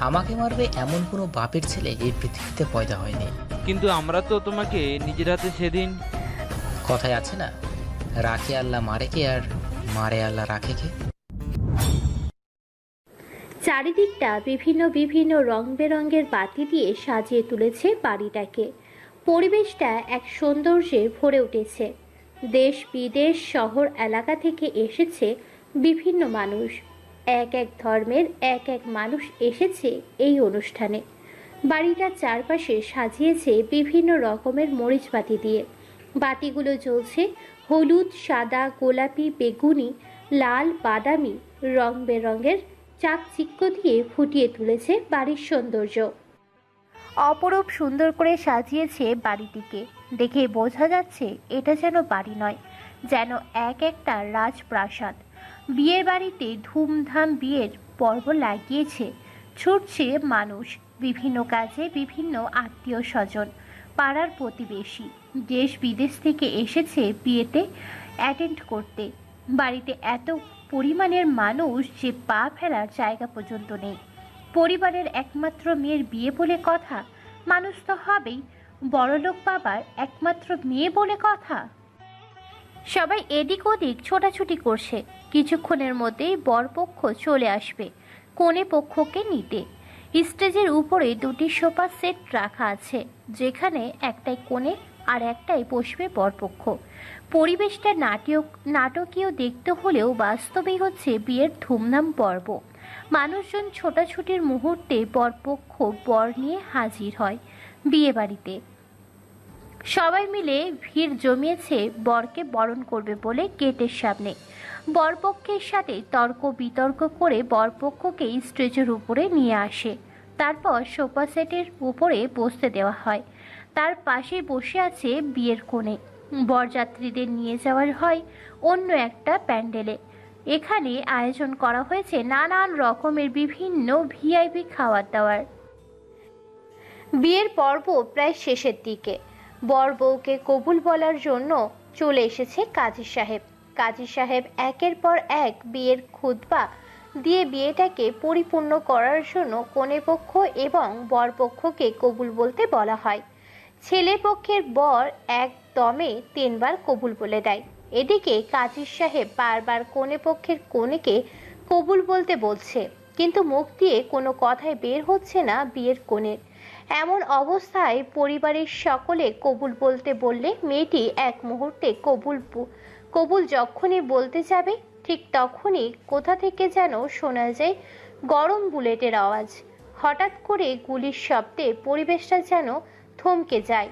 আমাকে মারবে এমন কোনো বাপের ছেলে এই পৃথিবীতে পয়দা হয়নি। কিন্তু আমরা তো তোমাকে নিজের হাতে সেদিন। কথায় আছে না, রাখে আল্লাহ মারে কে, আর মারে আল্লাহ রাখে কে। চারিদিকটা বিভিন্ন বিভিন্ন রং বেরঙের বাতি দিয়ে সাজিয়ে তুলেছে বাড়িটাকে। পরিবেশটা এক সৌন্দর্যে ভরে উঠেছে। দেশ বিদেশ শহর এলাকা থেকে এসেছে বিভিন্ন মানুষ। এক এক ধর্মের এক এক মানুষ এসেছে এই অনুষ্ঠানে। বাড়িটার চারপাশে সাজিয়েছে বিভিন্ন রকমের মরিচবাতি দিয়ে। বাতিগুলো জ্বলছে হলুদ, সাদা, গোলাপি, বেগুনি, লাল, বাদামি রং বেরঙের চাকচিক্য দিয়ে ফুটিয়ে তুলেছে বাড়ির সৌন্দর্য। অপরূপ সুন্দর করে সাজিয়েছে বাড়িটিকে। দেখে বোঝা যাচ্ছে এটা যেন বাড়ি নয়, যেন এক একটা রাজপ্রাসাদ। বিয়ের বাড়িতে ধুমধাম বিয়ের পর্ব লাগিয়েছে। ছুটছে মানুষ বিভিন্ন কাজে, বিভিন্ন আত্মীয় স্বজন, পাড়ার প্রতিবেশী, দেশ বিদেশ থেকে এসেছে বিয়েতে অ্যাটেন্ড করতে। বাড়িতে এত পরিমাণের মানুষ যে পা ফেলার জায়গা পর্যন্ত নেই। পরিবারের একমাত্র মেয়ের বিয়ে বলে কথা, মানুষ তো হবেই। বড়লোক বাবার একমাত্র মেয়ে বলে কথা। সবাই এদিক ওদিক ছোটাছুটি করছে। কিছুক্ষণের মধ্যেই বরপক্ষ চলে আসবে কনে পক্ষকে নিতে। স্টেজের উপরে দুটি সোফা সেট রাখা আছে, যেখানে একটাই কনে আর একটাই বসবে বরপক্ষ। পরিবেশটা নাটকীয় দেখতে হলেও বাস্তবেই হচ্ছে বিয়ের ধুমধাম পর্ব। মানুষজন ছোটাছুটির মুহূর্তে বরপক্ষ বর নিয়ে হাজির হয় বিয়ে বাড়িতে। সবাই মিলে ভিড় জমিয়েছে বরকে বরণ করবে বলে গেটের সামনে। বরপক্ষের সাথে তর্ক বিতর্ক করে বরপক্ষকে স্টেজের উপরে নিয়ে আসে। তারপর সোফা সেটের উপরে বসতে দেওয়া হয়। তার পাশে বসে আছে বিয়ের কনে। বরযাত্রীদের নিয়ে যাওয়ার হয় অন্য একটা প্যান্ডেলে। এখানে আয়োজন করা হয়েছে নানান রকমের বিভিন্ন ভিআইপি খাওয়ার দাওয়ার। বিয়ের পর্ব প্রায় শেষের দিকে। বর বউকে কবুল বলার জন্য চলে এসেছে কাজী সাহেব। কাজী সাহেব একের পর এক বিয়ের খুতবা দিয়ে বিয়েটাকে পরিপূর্ণ করার জন্য কনে পক্ষ এবং বর পক্ষকে কবুল বলতে বলা হয়। ছেলে পক্ষের বর একদমে 3 বার কবুল বলে দেয়। এদিকে কাজী সাহেব বারবার কনে পক্ষের কনেকে কবুল বলতে বলছে, কিন্তু মুখ দিয়ে কোনো কথাই বের হচ্ছে না বিয়ের কনের। এমন অবস্থায় পরিবারের সকলে কবুল বলতে বললে মেয়েটি এক মুহূর্তে কবুল যখনই বলতে যাবে, ঠিক তখনই কোথা থেকে যেন শোনা যায় গরম বুলেটের আওয়াজ। হঠাৎ করে গুলির শব্দে পরিবেশটা যেন থমকে যায়।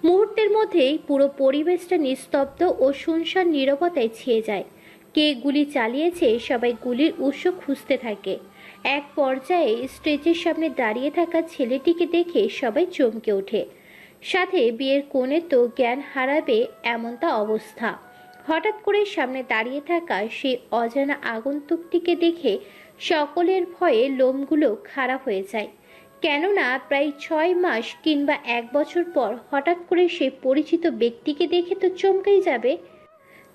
মুহূর্তের মধ্যেই পুরো পরিবেশটা নিস্তব্ধ ও শুনশান নীরবতায় ছেয়ে যায়। কে গুলি চালিয়েছে সবাই গুলির উৎস খুঁজতে থাকে। এক পর্যায়ে স্টেজের সামনে দাঁড়িয়ে থাকা ছেলেটিকে দেখে সবাই চমকে ওঠে। সাথে বিয়ের কোণে তো জ্ঞান হারাবে এমনটা অবস্থা। হঠাৎ করে সামনে দাঁড়িয়ে থাকা সেই অজানা আগন্তুকটিকে দেখে সকলের ভয়ে লোমগুলো খাড়া হয়ে যায়। কেননা প্রায় 6 মাস কিংবা 1 বছর পর হঠাৎ করে সেই পরিচিত ব্যক্তিকে দেখে তো চমকেই যাবে।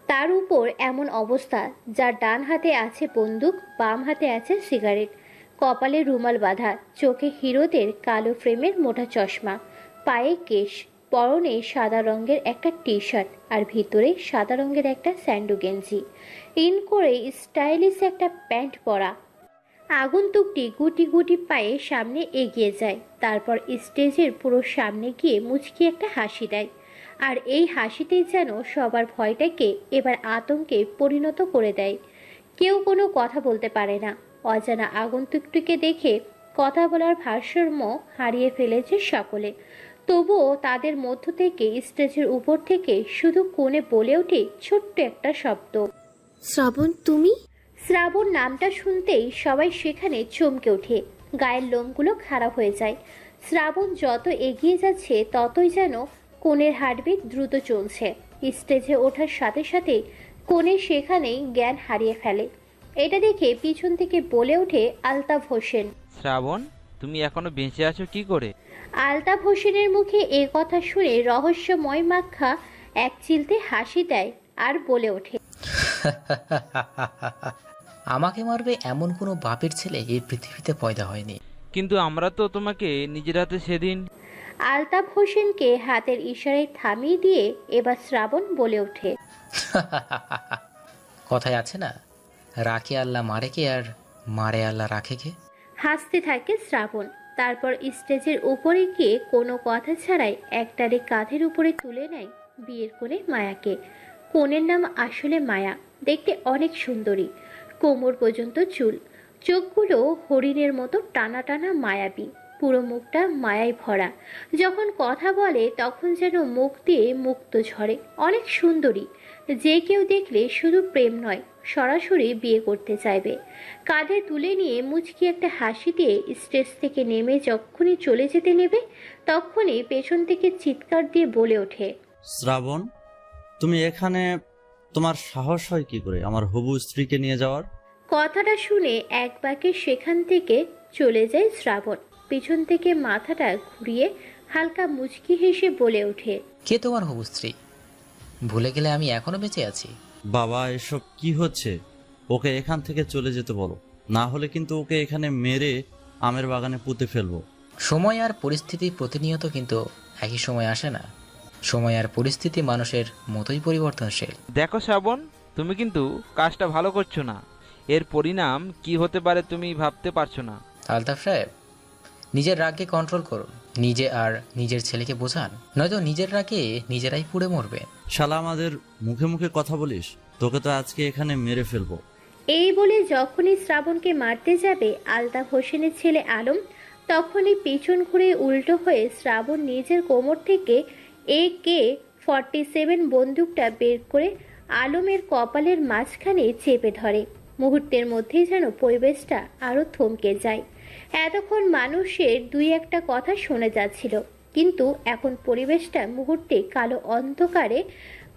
তার উপর এমন অবস্থা, যার ডান হাতে আছে বন্দুক, বাম হাতে আছে সিগারেট, কপালে রুমাল বাঁধা, চোখে হিরোদের কালো ফ্রেমের মোটা চশমা, পায়ে কেশ, পরনে সাদা রঙের একটা টি শার্ট আর ভিতরে সাদা রঙের একটা স্যান্ডো গেঞ্জি, ইন করে স্টাইলিশ একটা প্যান্ট পরা। আগন্তুকটি গুটি গুটি পায়ে সামনে এগিয়ে যায়। তারপর স্টেজের পুরো সামনে গিয়ে মুচকি একটা হাসি দেয়। আর এই হাসিতেই যেন সবার ভয়টাকে এবার আতঙ্কে পরিণত করে দেয়। কেউ কোনো কথা বলতে পারে না। অজানা আগন্তুকটিকে দেখে কথা বলার ভারসাম্য হারিয়ে ফেলেছে সকলে। তবুও তাদের মধ্য থেকে স্টেজের উপর থেকে শুধু কোণে বলে ওঠে ছোট্ট একটা শব্দ, শ্রাবণ তুমি? শ্রাবণ নামটা শুনতেই সবাই সেখানে চমকে ওঠে। গায়ের লোমগুলো খারাপ হয়ে যায়। শ্রাবণ যত এগিয়ে যাচ্ছে ততই যেন কোণের হার্টবিট দ্রুত চলছে। স্টেজে ওঠার সাথে সাথে কোণে সেখানেই জ্ঞান হারিয়ে ফেলে। এটা দেখে পিছন থেকে বলে ওঠে আলতাফ হোসেন, শ্রাবণ, তুমি এখনো বেঁচে আছো কি করে? আলতাফ হোসেনের মুখে এ কথা শুনে রহস্যময় মাখা এক চিলতে হাসি দেয় আর বলে ওঠে, আমাকে মারবে এমন কোনো বাপের ছেলে এই পৃথিবীতে পয়দা হয়নি। কিন্তু আমরা তো তোমাকে নিজের হাতে সেদিন। আলতাফ হোসেনকে হাতের ইশারায় থামিয়ে দিয়ে এবার শ্রাবণ বলে ওঠে, কথায় আছে না, রাখে আল্লাহ মারে কে আর মারে আল্লাহ রাখে কে। হাসতে থাকে শ্রাবণ। তারপর স্টেজের উপরে গিয়ে কোনো কথা ছাড়াই একটারে কাঁধের উপরে তুলে নেয় বিয়ের কোণে মায়াকে। কোণের নাম আসলে মায়া, দেখতে অনেক সুন্দরী, কোমর পর্যন্ত চুল, চোখগুলো হরিণের মতো টানা টানা মায়াবী, পুরো মুখটা মায়ায় ভরা। যখন কথা বলে তখন যেন মুখ দিয়ে মুক্ত ঝরে, অনেক সুন্দরী। যে কেউ দেখলে শুধু প্রেম নয়, সরাসরি বিয়ে করতে চাইবে। কাঁধে তুলে নিয়ে মুচকি একটা হাসি দিয়ে স্টেজ থেকে নেমে যখনই চলে যেতে নেবে তখনই পেছন থেকে চিৎকার দিয়ে বলে ওঠে, শ্রাবণ, তুমি এখানে? তোমার সাহস হয় কি করে আমার হবু স্ত্রীকে নিয়ে যাওয়ার? কথাটা শুনে এক বাকে সেখান থেকে চলে যায় শ্রাবণ। পিছন থেকে মাথাটা ঘুরিয়ে হালকা মুচকি হেসে বলে ওঠে, কে তোমার হবু স্ত্রী? ভুলে গেলে আমি এখনো বেঁচে আছি। বাবা, এসব কি হচ্ছে? ওকে এখান থেকে চলে যেতে বলো, না হলে কিন্তু ওকে এখানে মেরে আমের বাগানে পুঁতে ফেলবো। সময় আর পরিস্থিতি প্রতিনিয়ত কিন্তু একই সময় আসে না। সময় আর পরিস্থিতি মানুষের মতোই পরিবর্তনশীল। দেখো শ্রাবণ, তুমি কিন্তু কাজটা ভালো করছো না। এর পরিণাম কি হতে পারে তুমি ভাবতে পারছো না। আলতাফ সাহেব, নিজের রাগকে কন্ট্রোল করুন, নিজে আর নিজের ছেলেকে বোঝান, নয়তো নিজের রাগে নিজেরাই পুড়ে মরবে। শালা, আমাদের মুখে মুখে কথা বলিস, তোকে তো আজকে এখানে মেরে ফেলবো। এই বলে যখনই শ্রাবণকে মারতে যাবে আলতাফ হোসেনের ছেলে আলম, তখনই পিছন ঘুরে উল্টো হয়ে শ্রাবণ নিজের কোমর থেকে AK-47 বন্দুকটা বের করে আলমের কপালের মাঝখানে চেপে ধরে। মুহূর্তের মধ্যেই যেন পরিবেশটা আরো থমকে যায়। এতক্ষণ মানুষের দুই একটা কথা শোনা যাচ্ছিল, কিন্তু এখন পরিবেশটা মুহূর্তে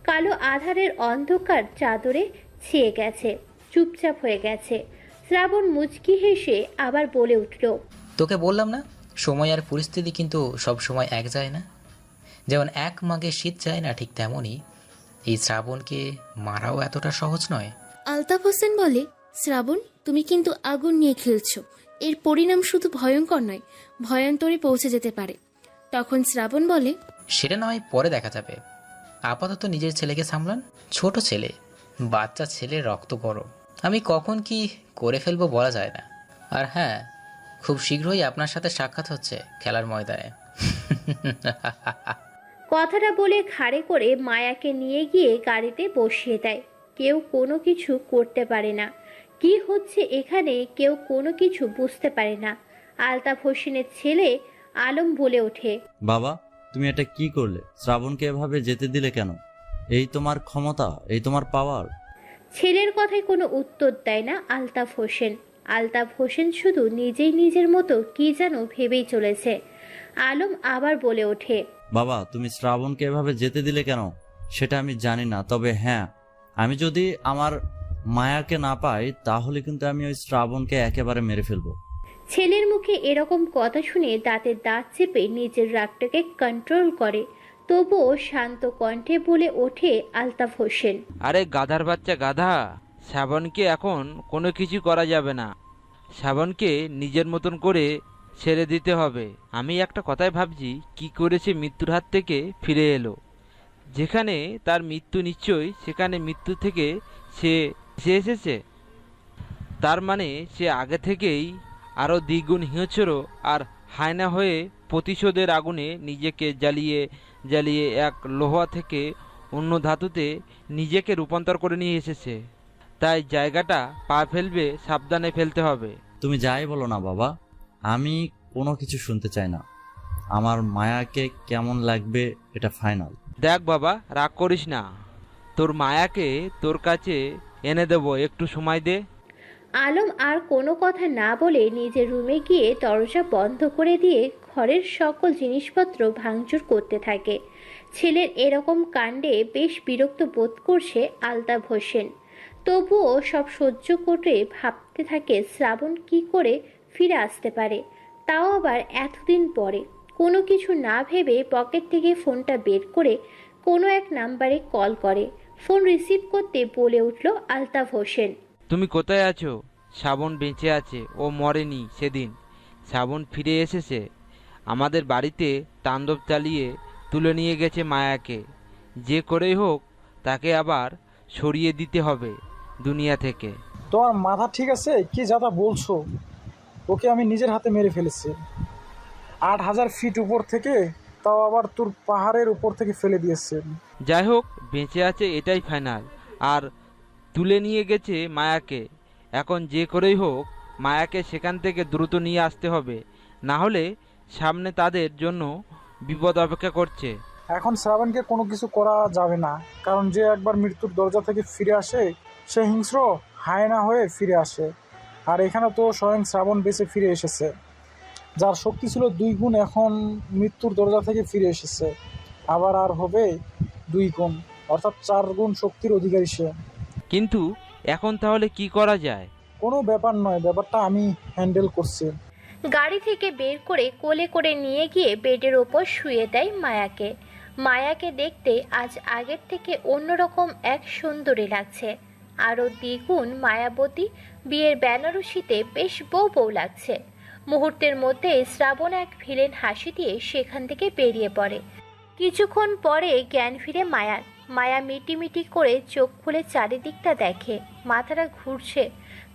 কালো আধারের অন্ধকার চাদরে ছেয়ে গেছে, চুপচাপ হয়ে গেছে। শ্রাবণ মুচকি হেসে আবার বলে উঠল, তোকে বললাম না, সময় আর পরিস্থিতি কিন্তু সব সময় এক যায় না। যেমন এক মাঘে শীত যায় না, ঠিক তেমনই এই শ্রাবণকে মারাও এতটা সহজ নয়। আলতাফ হোসেন বলে, শ্রাবণ, তুমি কিন্তু আগুন নিয়ে খেলছো। এর পরিণাম শুধু ভয়ঙ্কর নয়, ভয়ন্তরে পৌঁছে যেতে পারে। তখন শ্রাবণ বলে, সেটা নয় পরে দেখা যাবে, আপাতত নিজের ছেলেকে সামলান। ছোট ছেলে, বাচ্চা ছেলে, রক্ত গরম, আমি কখন কি করে ফেলবো বলা যায় না। আর হ্যাঁ, খুব শীঘ্রই আপনার সাথে সাক্ষাৎ হচ্ছে খেলার ময়দানে। কথাটা বলে ঘাড়ে করে মায়াকে নিয়ে গিয়ে গাড়িতে বসিয়ে দেয়। কেউ কোনো কিছু করতে পারে না, কি হচ্ছে এখানে কেউ কোনো কিছু বুঝতে পারে না। আলতাফ হোসেনের ছেলে আলম বলে ওঠে, বাবা, তুমি এটা কি করলে? শ্রাবণকে এভাবে যেতে দিলে কেন? এই তোমার ক্ষমতা, এই তোমার পাওয়ার? ছেলের কথায় কোনো উত্তর দেয় না আলতাফ হোসেন। আলতাফ হোসেন শুধু নিজেই নিজের মতো কি যেন ভেবেই চলেছে। আলম আবার বলে ওঠে, বাবা, তুমি শ্রাবণকে এভাবে যেতে দিলে কেন সেটা আমি জানি না, তবে হ্যাঁ, আমি যদি আমার মায়াকে না পাই তাহলে কিন্তু আমি ওই শ্রাবণকে একেবারে মেরে ফেলবো। ছেলের মুখে এরকম কথা শুনে দাঁতের দাঁত চেপে নিজের রাগটাকে কন্ট্রোল করে, তবুও শান্ত কণ্ঠে বলে ওঠে আলতাফ হোসেন, আরে গাধার বাচ্চা গাধা, শ্রাবণকে এখন কোনো কিছু করা যাবে না। শ্রাবণকে নিজের মতন করে ছেড়ে দিতে হবে। আমি একটা কথাই ভাবছি, কি করে সে মৃত্যুর হাত থেকে ফিরে এলো। যেখানে তার মৃত্যু নিশ্চয়ই, সেখানে মৃত্যু থেকে সে সে এসেছে। তার মানে সে আগে থেকেই আরও দ্বিগুণ হিংস্র আর হায়না হয়ে প্রতিশোধের আগুনে নিজেকে জ্বালিয়ে জ্বালিয়ে এক লোহা থেকে অন্য ধাতুতে নিজেকে রূপান্তর করে নিয়ে এসেছে। তাই জায়গাটা পা ফেলবে সাবধানে ফেলতে হবে। তুমি যাই বলো না বাবা, আমি কোনো কিছু শুনতে চাই না। আমার মায়াকে কেমন লাগবে এটা ফাইনাল। দেখ বাবা, রাগ করিস না, তোর মায়াকে তোর কাছে এনে দেবো, একটু সময় দে। আলম আর কোনো কথা না বলে নিজের রুমে গিয়ে দরজা বন্ধ করে দিয়ে ঘরের সকল জিনিসপত্র ভাঙচুর করতে থাকে। ছেলের এরকম কাণ্ডে বেশ বিরক্ত বোধ করছে আলতাফ হোসেন, তবুও সব সহ্য করে ভাবতে থাকে শ্রাবণ কি করে ফিরে আসতে পারে, তাও আবার এতদিন পরে। কোনো কিছু না ভেবে পকেট থেকে ফোনটা বের করে কোনো এক নাম্বারে কল করে। ফোন রিসিভ করতে বলে উঠল আলতাফ হোসেন। তুমি কোথায় আছো? শ্রাবণ বেঁচে আছে, ও মরেনি। সেদিন শ্রাবণ ফিরে এসেছে। আমাদের বাড়িতে তাণ্ডব চালিয়ে তুলে নিয়ে গেছে মায়াকে। যে করেই হোক তাকে আবার সরিয়ে দিতে হবে দুনিয়া থেকে। তোমার মাথা ঠিক আছে? কি যা তা বলছো? ওকে আমি নিজের হাতে মেরে ফেলেছি, 8,000 ফিট উপর থেকে, তাও আবার তোর পাহাড়ের উপর থেকে ফেলে দিয়েছে। যাই হোক, বেঁচে আছে এটাই ফাইনাল। আর তুলে নিয়ে গেছে মায়াকে। এখন যে করেই হোক মায়াকে সেখান থেকে দ্রুত নিয়ে আসতে হবে, না হলে সামনে তাদের জন্য বিপদ অপেক্ষা করছে। এখন শ্রাবণকে কোনো কিছু করা যাবে না, কারণ যে একবার মৃত্যুর দরজা থেকে ফিরে আসে সে হিংস্র হায়না হয়ে ফিরে আসে। আর এখানে তো স্বয়ং শ্রাবণ বেঁচে ফিরে এসেছে, যার শক্তি ছিল 2 গুণ, এখন মৃত্যুর দরজা থেকে ফিরে এসেছে, আবার আর হবে 2 গুণ, অর্থাৎ 4 গুণ শক্তির অধিকারী সে। কিন্তু এখন তাহলে কি করা যায়? কোনো ব্যাপার নয়, ব্যাপারটা আমি হ্যান্ডেল করছি। গাড়ি থেকে বের করে কোলে করে নিয়ে গিয়ে বেডের ওপর শুয়ে দেয় মায়াকে। মায়াকে দেখতে আজ আগের থেকে অন্যরকম এক সুন্দরী লাগছে, আরও দ্বিগুণ মায়াবতী। বিয়ের বেনারসিতে বেশ বউ বউ লাগছে। মুহূর্তের মধ্যে শ্রাবণ এক ভিলেন হাসি দিয়ে সেখান থেকে বেরিয়ে পড়ে। কিছুক্ষণ পরে জ্ঞান ফিরে মায়ার। মায়া মিটিমিটি করে চোখ খুলে চারিদিকটা দেখে। মাথাটা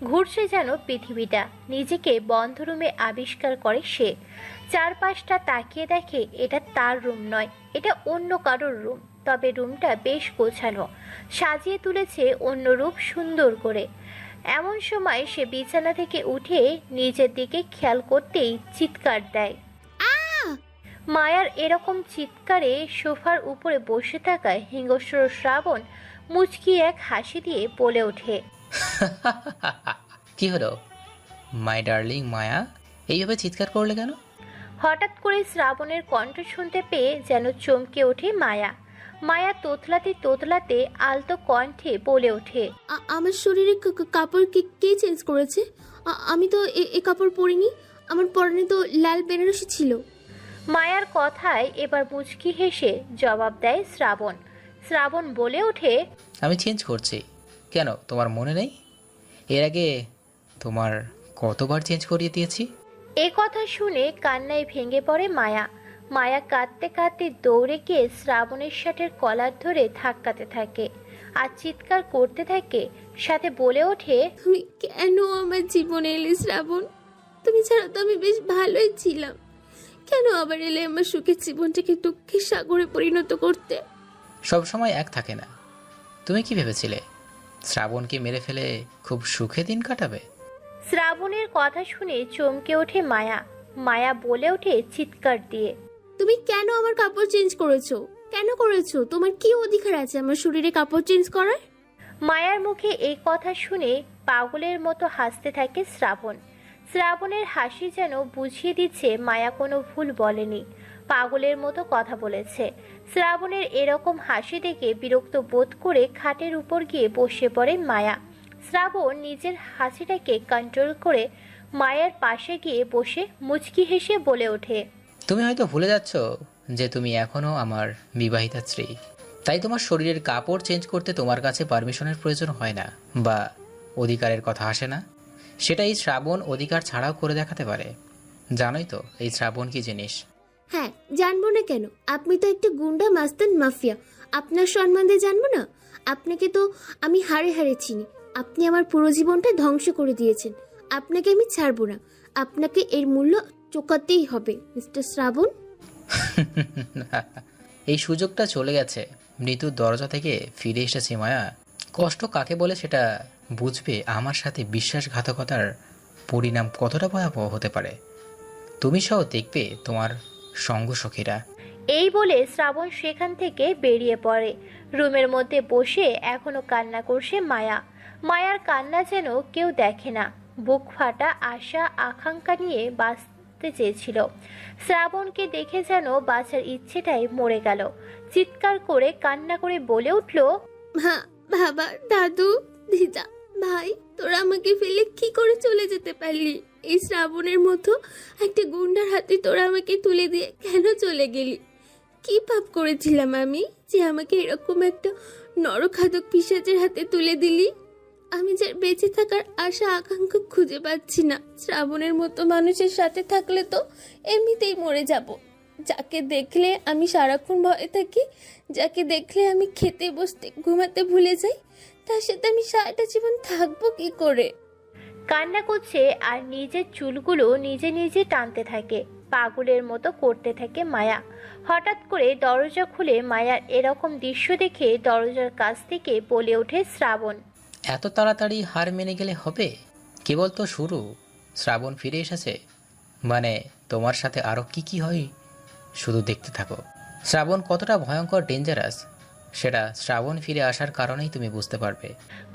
ঘুরছে যেন পৃথিবীটা। নিজেকে বন্ধ রুমে আবিষ্কার করে সে। চারপাশটা তাকিয়ে দেখে এটা তার রুম নয়, এটা অন্য কারোর রুম। তবে রুমটা বেশ গোছানো, সাজিয়ে তুলেছে অন্য রূপ সুন্দর করে। এমন সময় সে বিছানা থেকে উঠে নিজের দিকে খেয়াল করতেই চিৎকার দেয়। মায়ার এরকম চিৎকারে সোফার উপরে বসে থাকায় হিংস্র শ্রাবণ মুচকি এক হাসি দিয়ে বলে ওঠে, কি হলো মাই ডার্লিং মায়া, এইভাবে চিৎকার করলে কেন? হঠাৎ করে শ্রাবণের কণ্ঠ শুনতে পেয়ে যেন চমকে ওঠে মায়া। মায়া তোতলাতে আলতো কণ্ঠে বলে ওঠে, আমার শরীরে কাপড় কে চেঞ্জ করেছে? আমি তো এ কাপড় পরিনি। আমার পরনে তো লাল বেনারসি ছিল। মায়ার কথায় এবার মুচকি হেসে জবাব দেয় শ্রাবণ। শ্রাবণ বলে ওঠে, আমি চেঞ্জ করছি কেন, তোমার মনে নেই? এর আগে তোমার কতবার চেঞ্জ করিয়ে দিয়েছি? এ কথা শুনে কান্নায় ভেঙে পড়ে মায়া। মায়া কাঁদতে কাঁদতে দৌড়ে গিয়ে শ্রাবণের শার্টের কলার ধরে ধাক্কাতে থাকে আর চিৎকার করতে থাকে, সাথে বলে ওঠে, তুমি কেন আমার জীবনে এলে শ্রাবণ? তুমি ছাড়া তো আমি বেশ ভালোই ছিলাম। কেন আবার এলে আমার সুখের জীবনটাকে দুঃখের সাগরে পরিণত করতে? সব সময় এক থাকে না। তুমি কি ভেবেছিলে শ্রাবণকে মেরে ফেলে খুব সুখে দিন কাটাবে? শ্রাবণের কথা শুনে চমকে ওঠে মায়া। মায়া বলে ওঠে চিৎকার দিয়ে, তুমি কেন আমার কাপড় চেঞ্জ করেছো? কেন করেছো? তোমার কি অধিকার আছে আমার শরীরে কাপড় চেঞ্জ করার? মায়ার মুখে এই কথা শুনে পাগলের মতো হাসতে থাকে শ্রাবণ। শ্রাবণের হাসি যেন বুঝিয়ে দিচ্ছে মায়া কোনো ভুল বলেনি, পাগলের মতো কথা বলেছে। শ্রাবণের এরকম হাসি দেখে বিরক্ত বোধ করে খাটের উপর গিয়ে বসে পড়ে মায়া। শ্রাবণ নিজের হাসিটাকে কন্ট্রোল করে মায়ের পাশে গিয়ে বসে মুচকি হেসে বলে ওঠে, তুমি হয়তো ভুলে যাচ্ছ যে তুমি এখনো আমার বিবাহিতা স্ত্রী। তাই তোমার শরীরের কাপড় চেঞ্জ করতে তোমার কাছে পারমিশনের প্রয়োজন হয় না বা অধিকারের কথা আসে না। সেটা এই শ্রাবণ অধিকার ছাড়াও করে দেখাতে পারে। জানোই তো এই শ্রাবণ কি জিনিস? হ্যাঁ, জানবো না কেন? আপনি তো একটা গুন্ডা মাস্তান মাফিয়া। আপনার সম্মান দিয়ে জানবো না? আপনাকে তো আমি হাড়ে হাড়ে চিনি। আপনি আমার পুরো জীবনটা ধ্বংস করে দিয়েছেন। আপনাকে আমি ছাড়বো না। আপনাকে এর মূল্য চোকাতেই হবে মিস্টার শ্রাবণ। এই সুযোগটা চলে গেছে। মৃত্যুর দরজা থেকে ফিরে এসেছি মায়া। কষ্ট কাকে বলে সেটা বুঝবে আমার সাথে বিশ্বাসঘাতকতার পরিণাম কতটা ভয়াবহ হতে পারে। তুমি সহ দেখবে তোমার সঙ্গসখীরা। এই বলে শ্রাবণ সেখান থেকে বেরিয়ে পড়ে। রুমের মধ্যে বসে এখনো কান্না করছে মায়া। মায়ার কান্না যেন কেউ দেখে না। বুক ফাটা আশা আকাঙ্ক্ষা নিয়ে বাঁচতে চেয়েছিল। শ্রাবণকে দেখে যেন বাঁচার ইচ্ছেটাই মরে গেল। চিৎকার করে কান্না করে বলে উঠল, মা, বাবা, দাদু, দিদা, ভাই, তোরা আমাকে ফেলে কি করে চলে যেতে পারলি? এই শ্রাবণের মতো একটা গুন্ডার হাতে তোরা আমাকে তুলে দিয়ে কেন চলে গেলি? কি পাপ করেছিলাম আমি যে আমাকে এরকম একটা নরখাদক পিশাচের হাতে তুলে দিলি। আমি যার বেঁচে থাকার আশা আকাঙ্ক্ষা খুঁজে পাচ্ছি না। শ্রাবণের মতো মানুষের সাথে থাকলে তো এমনিতেই মরে যাব। যাকে দেখলে আমি সারাক্ষণ ভয়ে থাকি, যাকে দেখলে আমি খেতে বসতে ঘুমাতে ভুলে যাই, তার সাথে আমি সারাটা জীবন থাকবো কি করে? কান্না করছে আর নিজের চুলগুলো নিজে নিজে টানতে থাকে। পাগলের মতো করতে থাকে মায়া। হঠাৎ করে দরজা খুলে মায়ার এরকম দৃশ্য দেখে দরজার কাছ থেকে বলে ওঠে শ্রাবণ। এত তাড়াতাড়ি হার মেনে গেলে হবে? কেবল তো শুরু। শ্রাবণ ফিরে এসেছে, মানে তোমার সাথে আরও কি কি হয় শুধু দেখতে থাকো। শ্রাবণ কতটা ভয়ঙ্কর ডেঞ্জারাস সেটা শ্রাবণ ফিরে আসার কারণেই তুমি বুঝতে পারবে।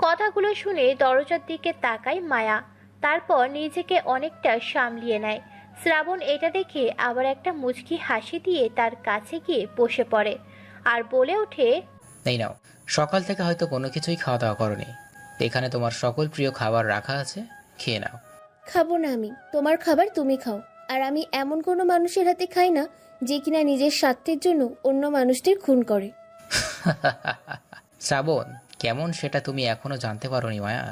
কথাগুলো শুনে দরজার দিকে তাকায় মায়া, তারপর নিজেকে অনেকটা সামলিয়ে নেয়। শ্রাবণ এটা দেখে আবার একটা মুচকি হাসি দিয়ে তার কাছে গিয়ে বসে পড়ে আর বলে ওঠে, এই নাও, সকাল থেকে হয়তো কোনো কিছুই খাওয়া দাওয়া করনি। এখানে তোমার সকল প্রিয় খাবার রাখা আছে, খেয়ে নাও। খাবো না আমি, তোমার খাবার তুমি খাও। আর আমি এমন কোনো মানুষের হাতে খাই না যে কিনা নিজের স্বার্থের জন্য অন্য মানুষদের খুন করে। শ্রাবণ কেমন সেটা তুমি এখনো জানতে পারোনি মায়া।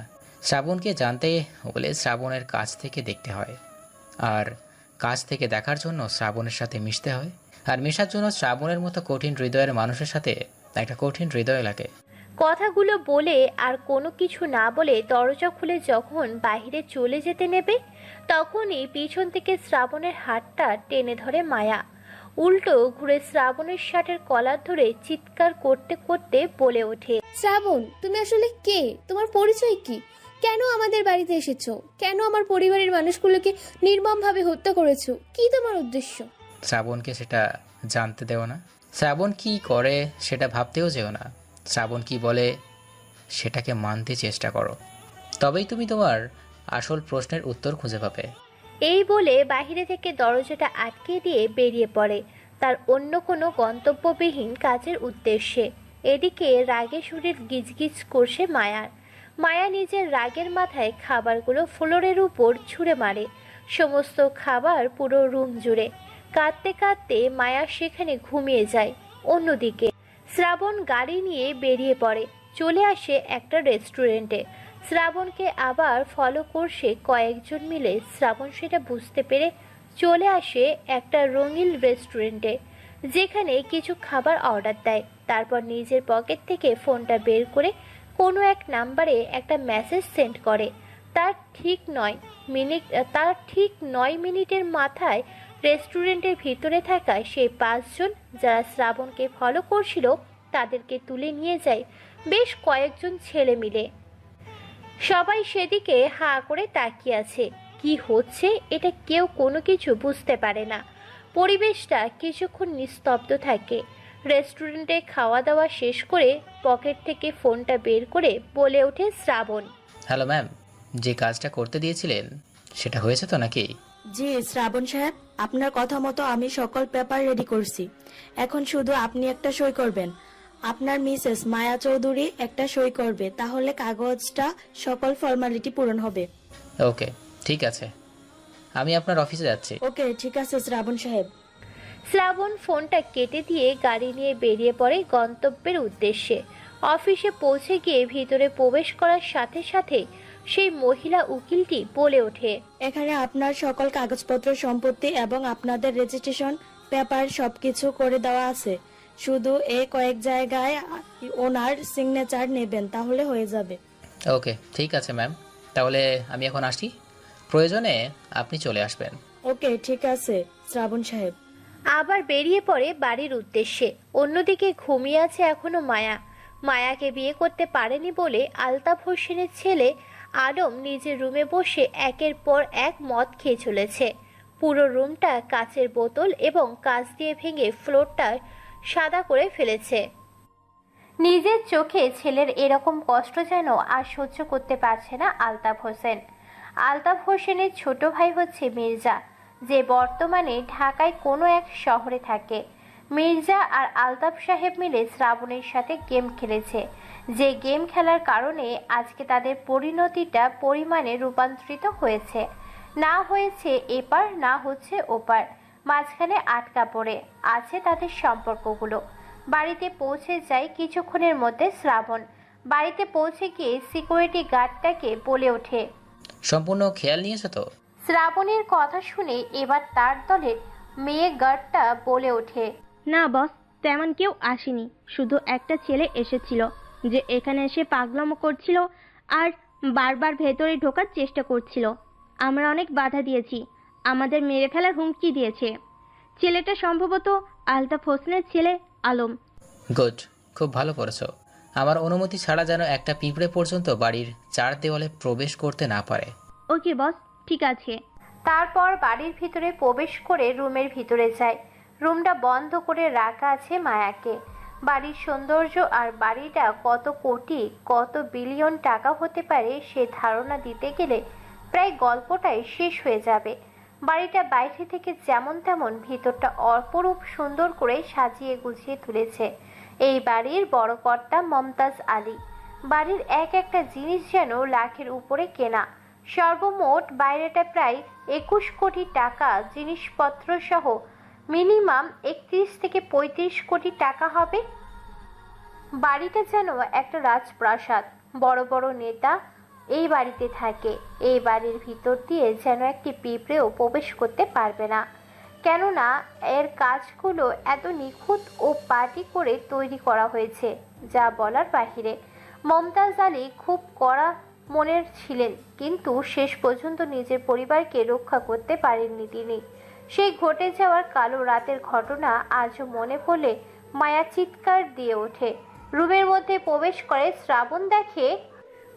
শ্রাবণকে জানতে হলে শ্রাবণের কাছ থেকে দেখতে হয়, আর কাছ থেকে দেখার জন্য শ্রাবণের সাথে মিশতে হয়, আর মেশার জন্য শ্রাবণের মতো কঠিন হৃদয়ের মানুষের সাথে একটা কঠিন হৃদয় লাগে। কথাগুলো বলে আর কোনো কিছু না বলে দরজা খুলে যখন বাইরে চলে যেতে নেবে, তখনই পিছন থেকে শ্রাবণের হাতটা টেনে ধরে মায়া। উল্টো ঘুরে শ্রাবণের শার্টের কলার ধরে চিৎকার করতে করতে বলে ওঠে, শ্রাবণ, তুমি আসলে কে? তোমার পরিচয় কি? কেন আমাদের বাড়িতে এসেছো? কেন আমার পরিবারের মানুষগুলোকে নির্মমভাবে হত্যা করেছো? কি তোমার উদ্দেশ্য? শ্রাবণকে সেটা জানতে দেও না। শ্রাবণ কি করে সেটা ভাবতেও যেও না। শ্রাবণ কি বলে সেটাকে মানতে চেষ্টা করো, তবেই তুমি তোমার আসল প্রশ্নের উত্তর খুঁজে পাবে। এই বলে বাইরে থেকে দরজাটা আটকে দিয়ে বেরিয়ে পড়ে তার অন্য কোনো গন্তব্যবিহীন কাজের উদ্দেশ্যে। এদিকে রাগে শরীর গিজগিজ করছে মায়ার। মায়া নিজের রাগের মাথায় খাবারগুলো ফ্লোরের উপর ছুঁড়ে মারে, সমস্ত খাবার পুরো রুম জুড়ে। কাঁদতে কাঁদতে মায়া সেখানে ঘুমিয়ে যায়। অন্যদিকে শ্রাবণ গাড়ি নিয়ে বেরিয়ে পড়ে, চলে আসে একটা রেস্টুরেন্টে। শ্রাবণকে আবার ফলো করছে কয়েকজন মিলে। শ্রাবণ সেটা বুঝতে পেরে চলে আসে একটা রঙিন রেস্টুরেন্টে, যেখানে কিছু খাবার অর্ডার দেয়। তারপর নিজের পকেট থেকে ফোনটা বের করে কোনো এক নাম্বারে একটা মেসেজ সেন্ড করে। তার ঠিক 9 মিনিটের মাথায় রেস্টুরেন্টের ভিতরে থাকা সেই 5 জন যারা শ্রাবণকে ফলো করছিল তাদেরকে তুলে নিয়ে যায় বেশ কয়েকজন ছেলে মিলে। সবাই সেদিকে হাঁ করে তাকিয়ে আছে। কি হচ্ছে এটা কেউ কোনো কিছু বুঝতে পারে না। পরিবেশটা কিছুক্ষণ নিস্তব্ধ থাকে। রেস্টুরেন্টে খাওয়া দাওয়া শেষ করে পকেট থেকে ফোনটা বের করে বলে ওঠে শ্রাবণ, হ্যালো ম্যাম, যে কাজটা করতে দিয়েছিলেন সেটা হয়েছে তো নাকি? জি শ্রাবণ সাহেব, আপনার কথা মতো আমি সকল পেপার রেডি করছি। এখন শুধু আপনি একটা সই করবেন। আপনার মিসেস মায়া চৌধুরী একটা সই করবে, তাহলে কাগজটা সকল ফর্মালিটি পূরণ হবে। ওকে, ঠিক আছে, আমি আপনার অফিসে যাচ্ছি। ওকে ঠিক আছে শ্রাবণ সাহেব। শ্রাবণ ফোনটা কেটে দিয়ে গাড়ি নিয়ে বেরিয়ে পড়ে গন্তব্যের উদ্দেশ্যে। অফিসে পৌঁছে গিয়ে ভিতরে প্রবেশ করার সাথে সাথে সেই মহিলা উকিলটি বলে ওঠে, এখানে আপনার সকল কাগজপত্র, সম্পত্তি এবং আপনাদের রেজিস্ট্রেশন পেপার সবকিছু করে দেওয়া আছে। শুধু এই কয়েক জায়গায় ওনার সিগনেচার নেবেন, তাহলে হয়ে যাবে। ওকে, ঠিক আছে ম্যাম, তাহলে আমি এখন আসি, প্রয়োজনে আপনি চলে আসবেন। ওকে ঠিক আছে শ্রাবণ সাহেব। আবার বেরিয়ে পড়ে বাড়ির উদ্দেশ্যে। অন্যদিকে ঘুমিয়ে আছে এখনো মায়া। মায়াকে বিয়ে করতে পারেনি বলে আলতাফ হোসেনের ছেলে আলম নিজের রুমে বসে একের পর এক মদ খেয়ে চলেছে। পুরো রুমটা কাচের বোতল এবং কাঁচ দিয়ে ভেঙে ফ্লোরটা সাদা করে ফেলেছে। নিজের চোখে ছেলের এরকম কষ্ট যেন আর সহ্য করতে পারছে না আলতাফ হোসেন। আলতাফ হোসেনের ছোট ভাই হচ্ছে মির্জা, যে বর্তমানে ঢাকায় কোনো এক শহরে থাকে। মির্জা আর আলতাফ সাহেব মিলে শ্রাবণের সাথে গেম খেলেছে, যে গেম খেলার কারণে আজকে তাদের পরিণতিটা পরিমাণে রূপান্তরিত হয়েছে। না হয়েছে এপার, না হচ্ছে ওপার, মাঝখানে আটকা পড়ে আছে তাদের সম্পর্কগুলো। বাড়িতে পৌঁছে যায় কিছুক্ষণের মধ্যে শ্রাবণ। বাড়িতে পৌঁছে গিয়ে সিকিউরিটি গার্ডটাকে বলে ওঠে, সম্পূর্ণ খেয়াল নিয়েছো তো? শ্রাবণের কথা শুনে এবার তার দলের মেয়ে গার্ডটা বলে ওঠে, না বস, তেমন কেউ আসেনি, শুধু একটা ছেলে এসেছিল যে এখানে এসে পাগলামো করছিল আর বারবার ভেতরে ঢোকার চেষ্টা করছিল। আমরা অনেক বাধা দিয়েছি, আমাদের মেরে ফেলার হুমকি দিয়েছে। ছেলেটা সম্ভবত আলতাফ হোসেনের ছেলে আলম। গুড, খুব ভালো করেছো। আমার অনুমতি ছাড়া যেন একটা পিঁপড়ে পর্যন্ত বাড়ির চার দেওয়ালে প্রবেশ করতে না পারে। ওকে বস, ঠিক আছে। তারপর বাড়ির ভিতরে প্রবেশ করে রুমের ভিতরে যায়। রুমটা বন্ধ করে রাখা আছে মায়াকে। বাড়ির সৌন্দর্য আর বাড়িটা কত কোটি কত বিলিয়ন টাকা হতে পারে সে ধারণা দিতে গেলে প্রায় গল্পটাই শেষ হয়ে যাবে। বাড়িটা বাইরে থেকে যেমন তেমন, ভিতরটা অপরূপ সুন্দর করে সাজিয়ে গুছিয়ে তুলেছে এই বাড়ির বড় কর্তা মমতাজ আলী। বাড়ির এক একটা জিনিস যেন লাখের উপরে কেনা। সর্বমোট বাইরেটা প্রায় 21 কোটি টাকা, জিনিসপত্র সহ মিনিমাম 31 থেকে 35 কোটি টাকা হবে। বাড়িটা যেন একটা রাজপ্রাসাদ। বড় বড় নেতা এই বাড়িতে থাকে। এই বাড়ির ভিতর দিয়ে যেন একটি পিঁপড়েও প্রবেশ করতে পারবে না, কেননা এর কাজগুলো এত নিখুঁত ও পাটি করে তৈরি করা হয়েছে যা বলার বাহিরে। মমতাজ আলী খুব কড়া মনের ছিলেন, কিন্তু শেষ পর্যন্ত নিজের পরিবারকে রক্ষা করতে পারেননি তিনি। সেই ঘটে যাওয়ার কালো রাতের ঘটনা আজও মনে পড়লে মায়া চিৎকার দিয়ে ওঠে। রুমের মধ্যে প্রবেশ করে শ্রাবণ দেখে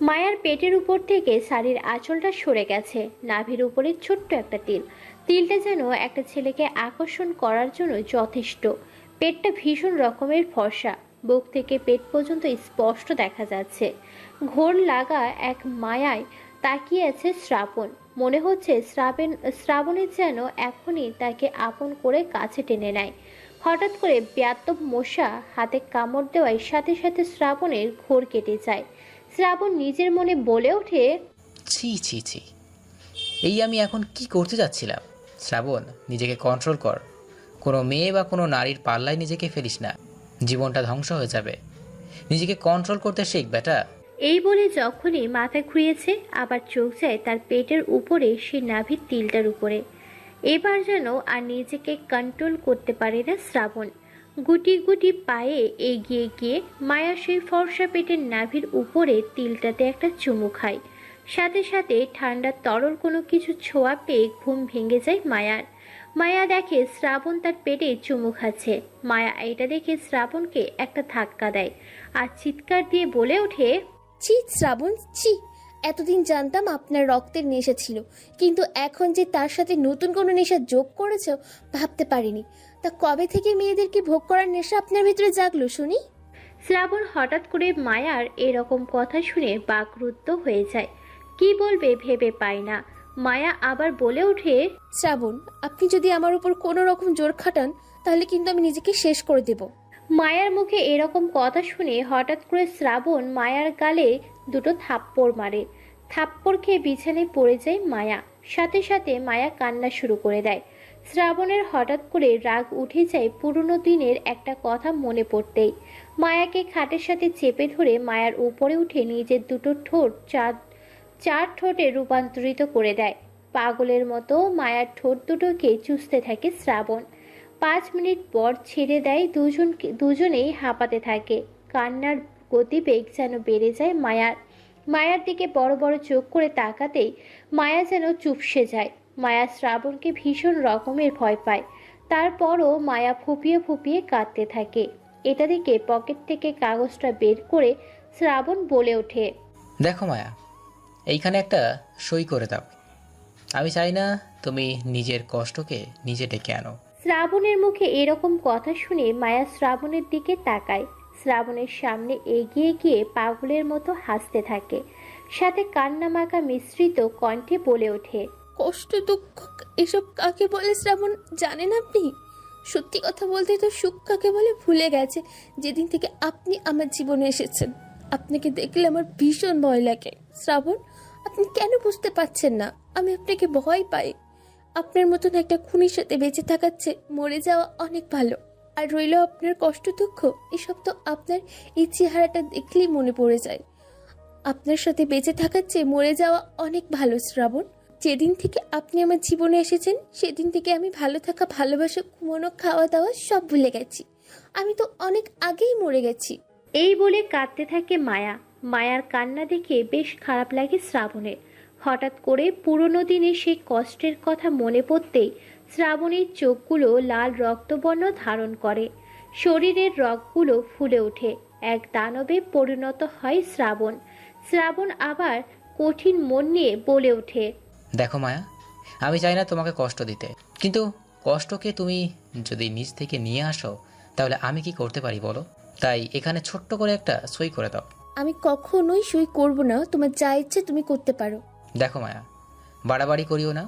মায়ার পেটের উপর থেকে শাড়ির আঁচলটা সরে গেছে। নাভির উপরে ছোট্ট একটা তিল। তিলটা যেন একটা ছেলেকে আকর্ষণ করার জন্য যথেষ্ট। পেটটা ভীষণ রকমের ফর্সা, বুক থেকে পেট পর্যন্ত স্পষ্ট দেখা যাচ্ছে। ঘোর লাগা এক মায়ায় তাকিয়ে আছে শ্রাবণ। মনে হচ্ছে শ্রাবণের যেন এখনই তাকে আপন করে কাছে টেনে নেয়। হঠাৎ করে ব্যাত্তব মশা হাতে কামড় দেওয়ার সাথে সাথে শ্রাবণের ঘোর কেটে যায়। শ্রাবণ নিজের মনে বলে ওঠে, ছি ছি ছি, এই আমি এখন কি করতে যাচ্ছিলাম? শ্রাবণ, নিজেকে কন্ট্রোল কর। কোনো মেয়ে বা কোনো নারীর পাল্লায় নিজেকে ফেলিস না, জীবনটা ধ্বংস হয়ে যাবে। নিজেকে কন্ট্রোল করতে শেখ বেটা। এই বলে যখনই মাথা ঘুরিয়েছে আবার চোখ যায় তার পেটের উপরে, সে নাভির তিলটার উপরে। এবার যেন আর নিজেকে কন্ট্রোল করতে পারে না শ্রাবণ। গুটি গুটি পায়ে এগিয়ে গিয়ে মায়া সেই ফর্সা পেটের নাভির উপরে তিলটাতে একটা চুমু খায়। সাথে সাথে ঠান্ডা তরল কোনো কিছু ছোঁয়া পেয়ে ঘুম ভেঙে যায় মায়ার। মায়া দেখে শ্রাবণ তার পেটে চুমু খাচ্ছে। মায়া এটা দেখে শ্রাবণকে একটা ধাক্কা দেয় আর চিৎকার দিয়ে বলে ওঠে, ছি শ্রাবণ, ছি। এতদিন জানতাম আপনার রক্তের নেশা ছিল, কিন্তু এখন যে তার সাথে নতুন কোনো নেশা যোগ করেছ ভাবতে পারিনি। তা কবে থেকে মেয়েদেরকে ভোগ করার নেশা আপনার ভিতরে জাগলো শুনি? শ্রাবণ হঠাৎ করে মায়ার এরকম কথা শুনে বাকরুদ্ধ হয়ে যায়। কি বলবে ভেবে পায় না। মায়া আবার বলে ওঠে, শ্রাবণ, আপনি যদি আমার উপর কোনো রকম জোর খাটান তাহলে কিন্তু আমি নিজেকে শেষ করে দেব। মায়ার মুখে এরকম কথা শুনে হঠাৎ করে শ্রাবণ মায়ার গালে দুটো থাপ্পড় মারে। থাপ্পড় খেয়ে বিছানায় পড়ে যায় মায়া। সাথে সাথে মায়া কান্না শুরু করে দেয়। শ্রাবণের হঠাৎ করে রাগ উঠে যায় পুরনো দিনের একটা কথা মনে পড়তেই। মায়াকে খাটের সাথে চেপে ধরে মায়ার উপরে উঠে নিজের দুটো ঠোঁট চার ঠোঁটে রূপান্তরিত করে দেয়। পাগলের মতো মায়ার ঠোঁট দুটোকে চুষতে থাকে শ্রাবণ। 5 মিনিট পর ছেড়ে দেয়। দুজনেই হাঁপাতে থাকে। কান্নার গতিবেগ যেন বেড়ে যায় মায়ার। মায়ার দিকে বড় বড় চোখ করে তাকাতেই মায়া যেন চুপসে যায়। মায়া শ্রাবণকে ভীষণ রকমের ভয় পায়। তারপরও মায়া ফুপিয়ে ফুপিয়ে কাঁদতে থাকে। এটা দেখে পকেট থেকে কাগজটা বের করে শ্রাবণ বলে ওঠে, দেখো মায়া, এইখানে একটা সই করে দাও। আমি চাই না তুমি নিজের কষ্টকে নিজে ডেকে আনো। শ্রাবণের মুখে এরকম কথা শুনে মায়া শ্রাবণের দিকে তাকায়। শ্রাবণের সামনে এগিয়ে গিয়ে পাগলের মতো হাসতে থাকে। সাথে কান্না মাখা মিশ্রিত কণ্ঠে বলে ওঠে, কষ্ট, দুঃখ এসব কাকে বলে শ্রাবণ জানেন আপনি? সত্যি কথা বলতে তো সুখ কাকে বলে ভুলে গেছে যেদিন থেকে আপনি আমার জীবনে এসেছেন। আপনাকে দেখলে আমার ভীষণ ভয় লাগে শ্রাবণ। আপনি কেন বুঝতে পারছেন না? আমি আপনাকে ভয় পাই। আপনার মতন একটা খুনির সাথে বেঁচে থাকার চেয়ে মরে যাওয়া অনেক ভালো। আর রইল আপনার কষ্ট দুঃখ, এসব তো আপনার এই চেহারাটা দেখলেই মনে পড়ে যায়। আপনার সাথে বেঁচে থাকার চেয়ে মরে যাওয়া অনেক ভালো শ্রাবণ। যেদিন থেকে আপনি আমার জীবনে এসেছেন সেদিন থেকে আমি ভালো থাকা, ভালোবাসা, ঘুমানো, খাওয়া দাওয়া সব ভুলে গেছি। আমি তো অনেক আগেই মরে গেছি। এই বলে কাঁদতে থাকে মায়া। মায়ার কান্না দেখে বেশ খারাপ লাগে শ্রাবণের। হঠাৎ করে পুরনো দিনের সেই কষ্টের কথা মনে পড়তেই শ্রাবণের চোখগুলো লাল রক্তবর্ণ ধারণ করে, শরীরের রগগুলো ফুলে ওঠে। এক দানবে পরিণত হয় শ্রাবণ। শ্রাবণ আবার কঠিন মন নিয়ে বলে ওঠে, দেখো মায়া, আমি চাই না তোমাকে কষ্ট দিতে, কিন্তু কষ্টকে তুমি যদি নিজ থেকে নিয়ে আসো তাহলে আমি কি করতে পারি বলো? তাই এখানে ছোট্ট করে একটা সই করে দাও। আমি কখনোই সই করব না, তোমার যা ইচ্ছে তুমি করতে পারো। দেখো মায়া, বাড়াবাড়ি করিও না,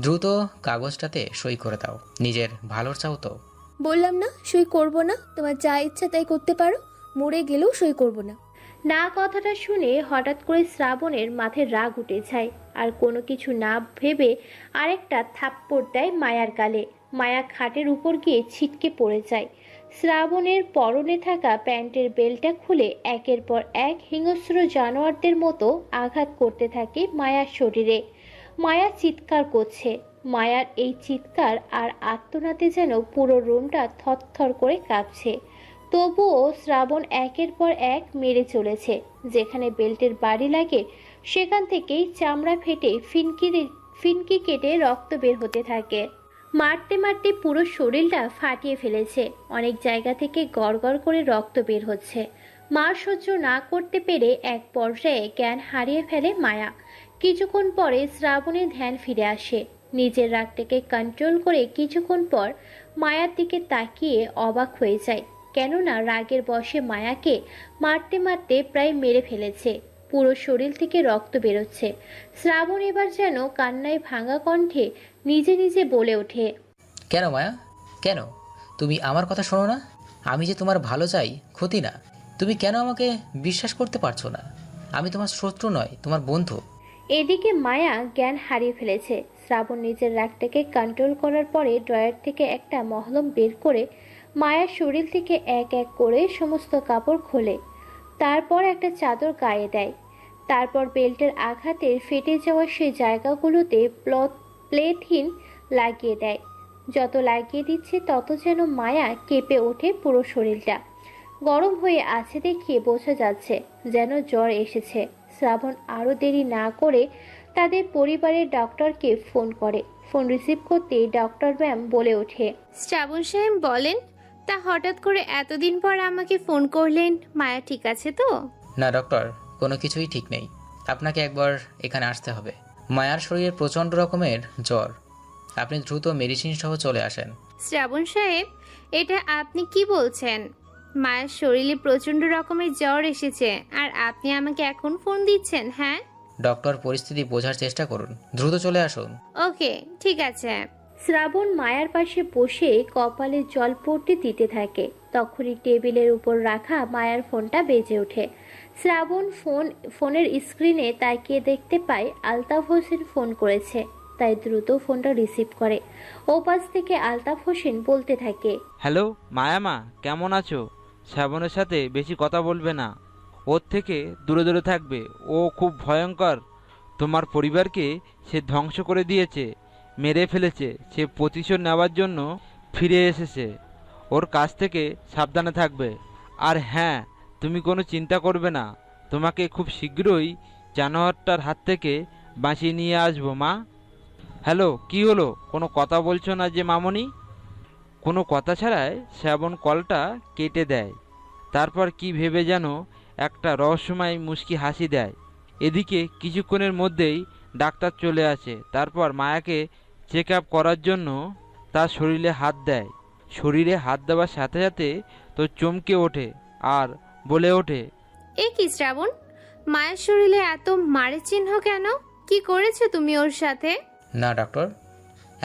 দ্রুত কাগজটাতে সই করে দাও। নিজের ভালোর চাও তো? বললাম না সই করব না, তোমার যা ইচ্ছা তাই করতে পারো, মরে গেলেও সই করব না। না কথাটা শুনে হঠাৎ করে শ্রাবণের মাথায় রাগ উঠে যায়, আর কোনো কিছু না ভেবে আরেকটা থাপ্পড় দেয় মায়ার গালে। মায়া খাটের উপর গিয়ে ছিটকে পড়ে যায়। শ্রাবণের পরনে থাকা প্যান্টের বেল্টটা খুলে একের পর এক হিংস্র জানোয়ারদের মতো আঘাত করতে থাকে মায়ার শরীরে। মায়া চিৎকার করছে। মায়ার এই চিৎকার আর আর্তনাদে যেন পুরো রুমটা থরথর করে কাঁপছে। তবুও শ্রাবণ একের পর এক মেরে চলেছে। যেখানে বেল্টের বাড়ি লাগে সেখান থেকেই চামড়া ফেটে ফিনকি কেটে রক্ত বের হতে থাকে। মারতে মারতে পুরো শরীরটা ফাটিয়ে ফেলেছে। অনেক জায়গা থেকে গড়গড় করে রক্ত বের হচ্ছে। মার সহ্য না করতে পেরে এক পর্যায়ে জ্ঞান হারিয়ে ফেলে মায়া। কিছুক্ষণ পরে শ্রাবণের ধ্যান ফিরে আসে। নিজের রাগটাকে কন্ট্রোল করে কিছুক্ষণ পর মায়ার দিকে তাকিয়ে অবাক হয়ে যায়, কেননা রাগের বশে মায়াকে মারতে মারতে প্রায় মেরে ফেলেছে। পুরো শরীর থেকে রক্ত বেরোচ্ছে। শ্রাবণ এবার যেন কান্নায় ভাঙা কণ্ঠে নিজে নিজে বলে ওঠে, কেন মায়া, কেন তুমি আমার কথা শোনো না? আমি যে তোমার ভালো চাই, ক্ষতি না। তুমি কেন আমাকে বিশ্বাস করতে পারছো না? আমি তোমার শত্রু নয়, তোমার বন্ধু। এদিকে মায়া জ্ঞান হারিয়ে ফেলেছে। শ্রাবণ নিজের রাগটাকে কন্ট্রোল করার পরে ড্রয়ার থেকে একটা মহলম বের করে মায়ার শরীর থেকে এক এক করে সমস্ত কাপড় খোলে। তারপর একটা চাদর গায়ে দেয়। তারপর বেল্টের আঘাতে ফেটে যাওয়া সেই জায়গাগুলোতে প্লেথিন লাগিয়ে দেয়। যত লাগিয়ে দিচ্ছে তত যেন মায়া কেঁপে ওঠে পুরো শরীরটা। গরম হয়ে আছে দেখিয়ে বোঝা যাচ্ছে যেন জ্বর এসেছে। শ্রাবণ আরও দেরি না করে তাদের পরিবারের ডক্টরকে ফোন করে। ফোন রিসিভ করতে ডক্টর ম্যাম বলে ওঠে, শ্রাবণ সাহেব বলেন, তা হঠাৎ করে এতদিন পর আমাকে ফোন করলেন, মায়া ঠিক আছে তো? না ডক্টর, কোনো কিছুই ঠিক নেই। আপনাকে একবার এখানে আসতে হবে। মায়ার শরীরে প্রচণ্ড রকমের জ্বর। আপনি দ্রুত মেডিসিন সহ চলে আসেন। শ্রাবণ সাহেব, এটা আপনি কি বলছেন? মায়ের শরীরে প্রচন্ড রকমের জ্বর এসেছে আর আপনি আমাকে এখন ফোন দিচ্ছেন? হ্যাঁ ডক্টর, পরিস্থিতি বোঝার চেষ্টা করুন, দ্রুত চলে আসুন। ওকে, ঠিক আছে। শ্রাবণ মায়ার পাশে বসে কপালে জল পড়তে দিতে থাকে। তখনই টেবিলের উপর রাখা মায়ার ফোনটা বেজে ওঠে। শ্রাবণ ফোনের স্ক্রিনে তাকিয়ে দেখতে পায় আলতাফ হোসেন ফোন করেছে। তাই দ্রুত ফোনটা রিসিভ করে। ওপাশ থেকে আলতাফ হোসেন বলতে থাকে, হ্যালো মায়ামা, কেমন আছো? শ্রাবণের সাথে বেশি কথা বলবে না, ওর থেকে দূরে দূরে থাকবে। ও খুব ভয়ঙ্কর। তোমার পরিবারকে সে ধ্বংস করে দিয়েছে, মেরে ফেলেছে। সে প্রতিশোধ নেওয়ার জন্য ফিরে এসেছে। ওর কাছ থেকে সাবধানে থাকবে। আর হ্যাঁ, তুমি কোনো চিন্তা করবে না, তোমাকে খুব শীঘ্রই জানোয়ারটার হাত থেকে বাঁচিয়ে নিয়ে আসবো মা। হ্যালো, কি হলো? কোনো কথা বলছো না যে মামনি? কোনো কথা ছাড়াই শ্রাবণ কলটা কেটে দেয়। তারপর কি ভেবে যেন একটা রহস্যময় মুচকি হাসি দেয়। এদিকে কিছুক্ষণের মধ্যেই ডাক্তার চলে আসে। তারপর মায়াকে চেক আপ করার জন্য তার শরীরে হাত দেয়। শরীরে হাত দেওয়ার সাথে সাথে তো চমকে ওঠে আর বলে ওঠে, এ কি শ্রাবণ, মায়ের শরীরে এত মারের চিহ্ন কেন? কি করেছো তুমি ওর সাথে? না ডক্টর,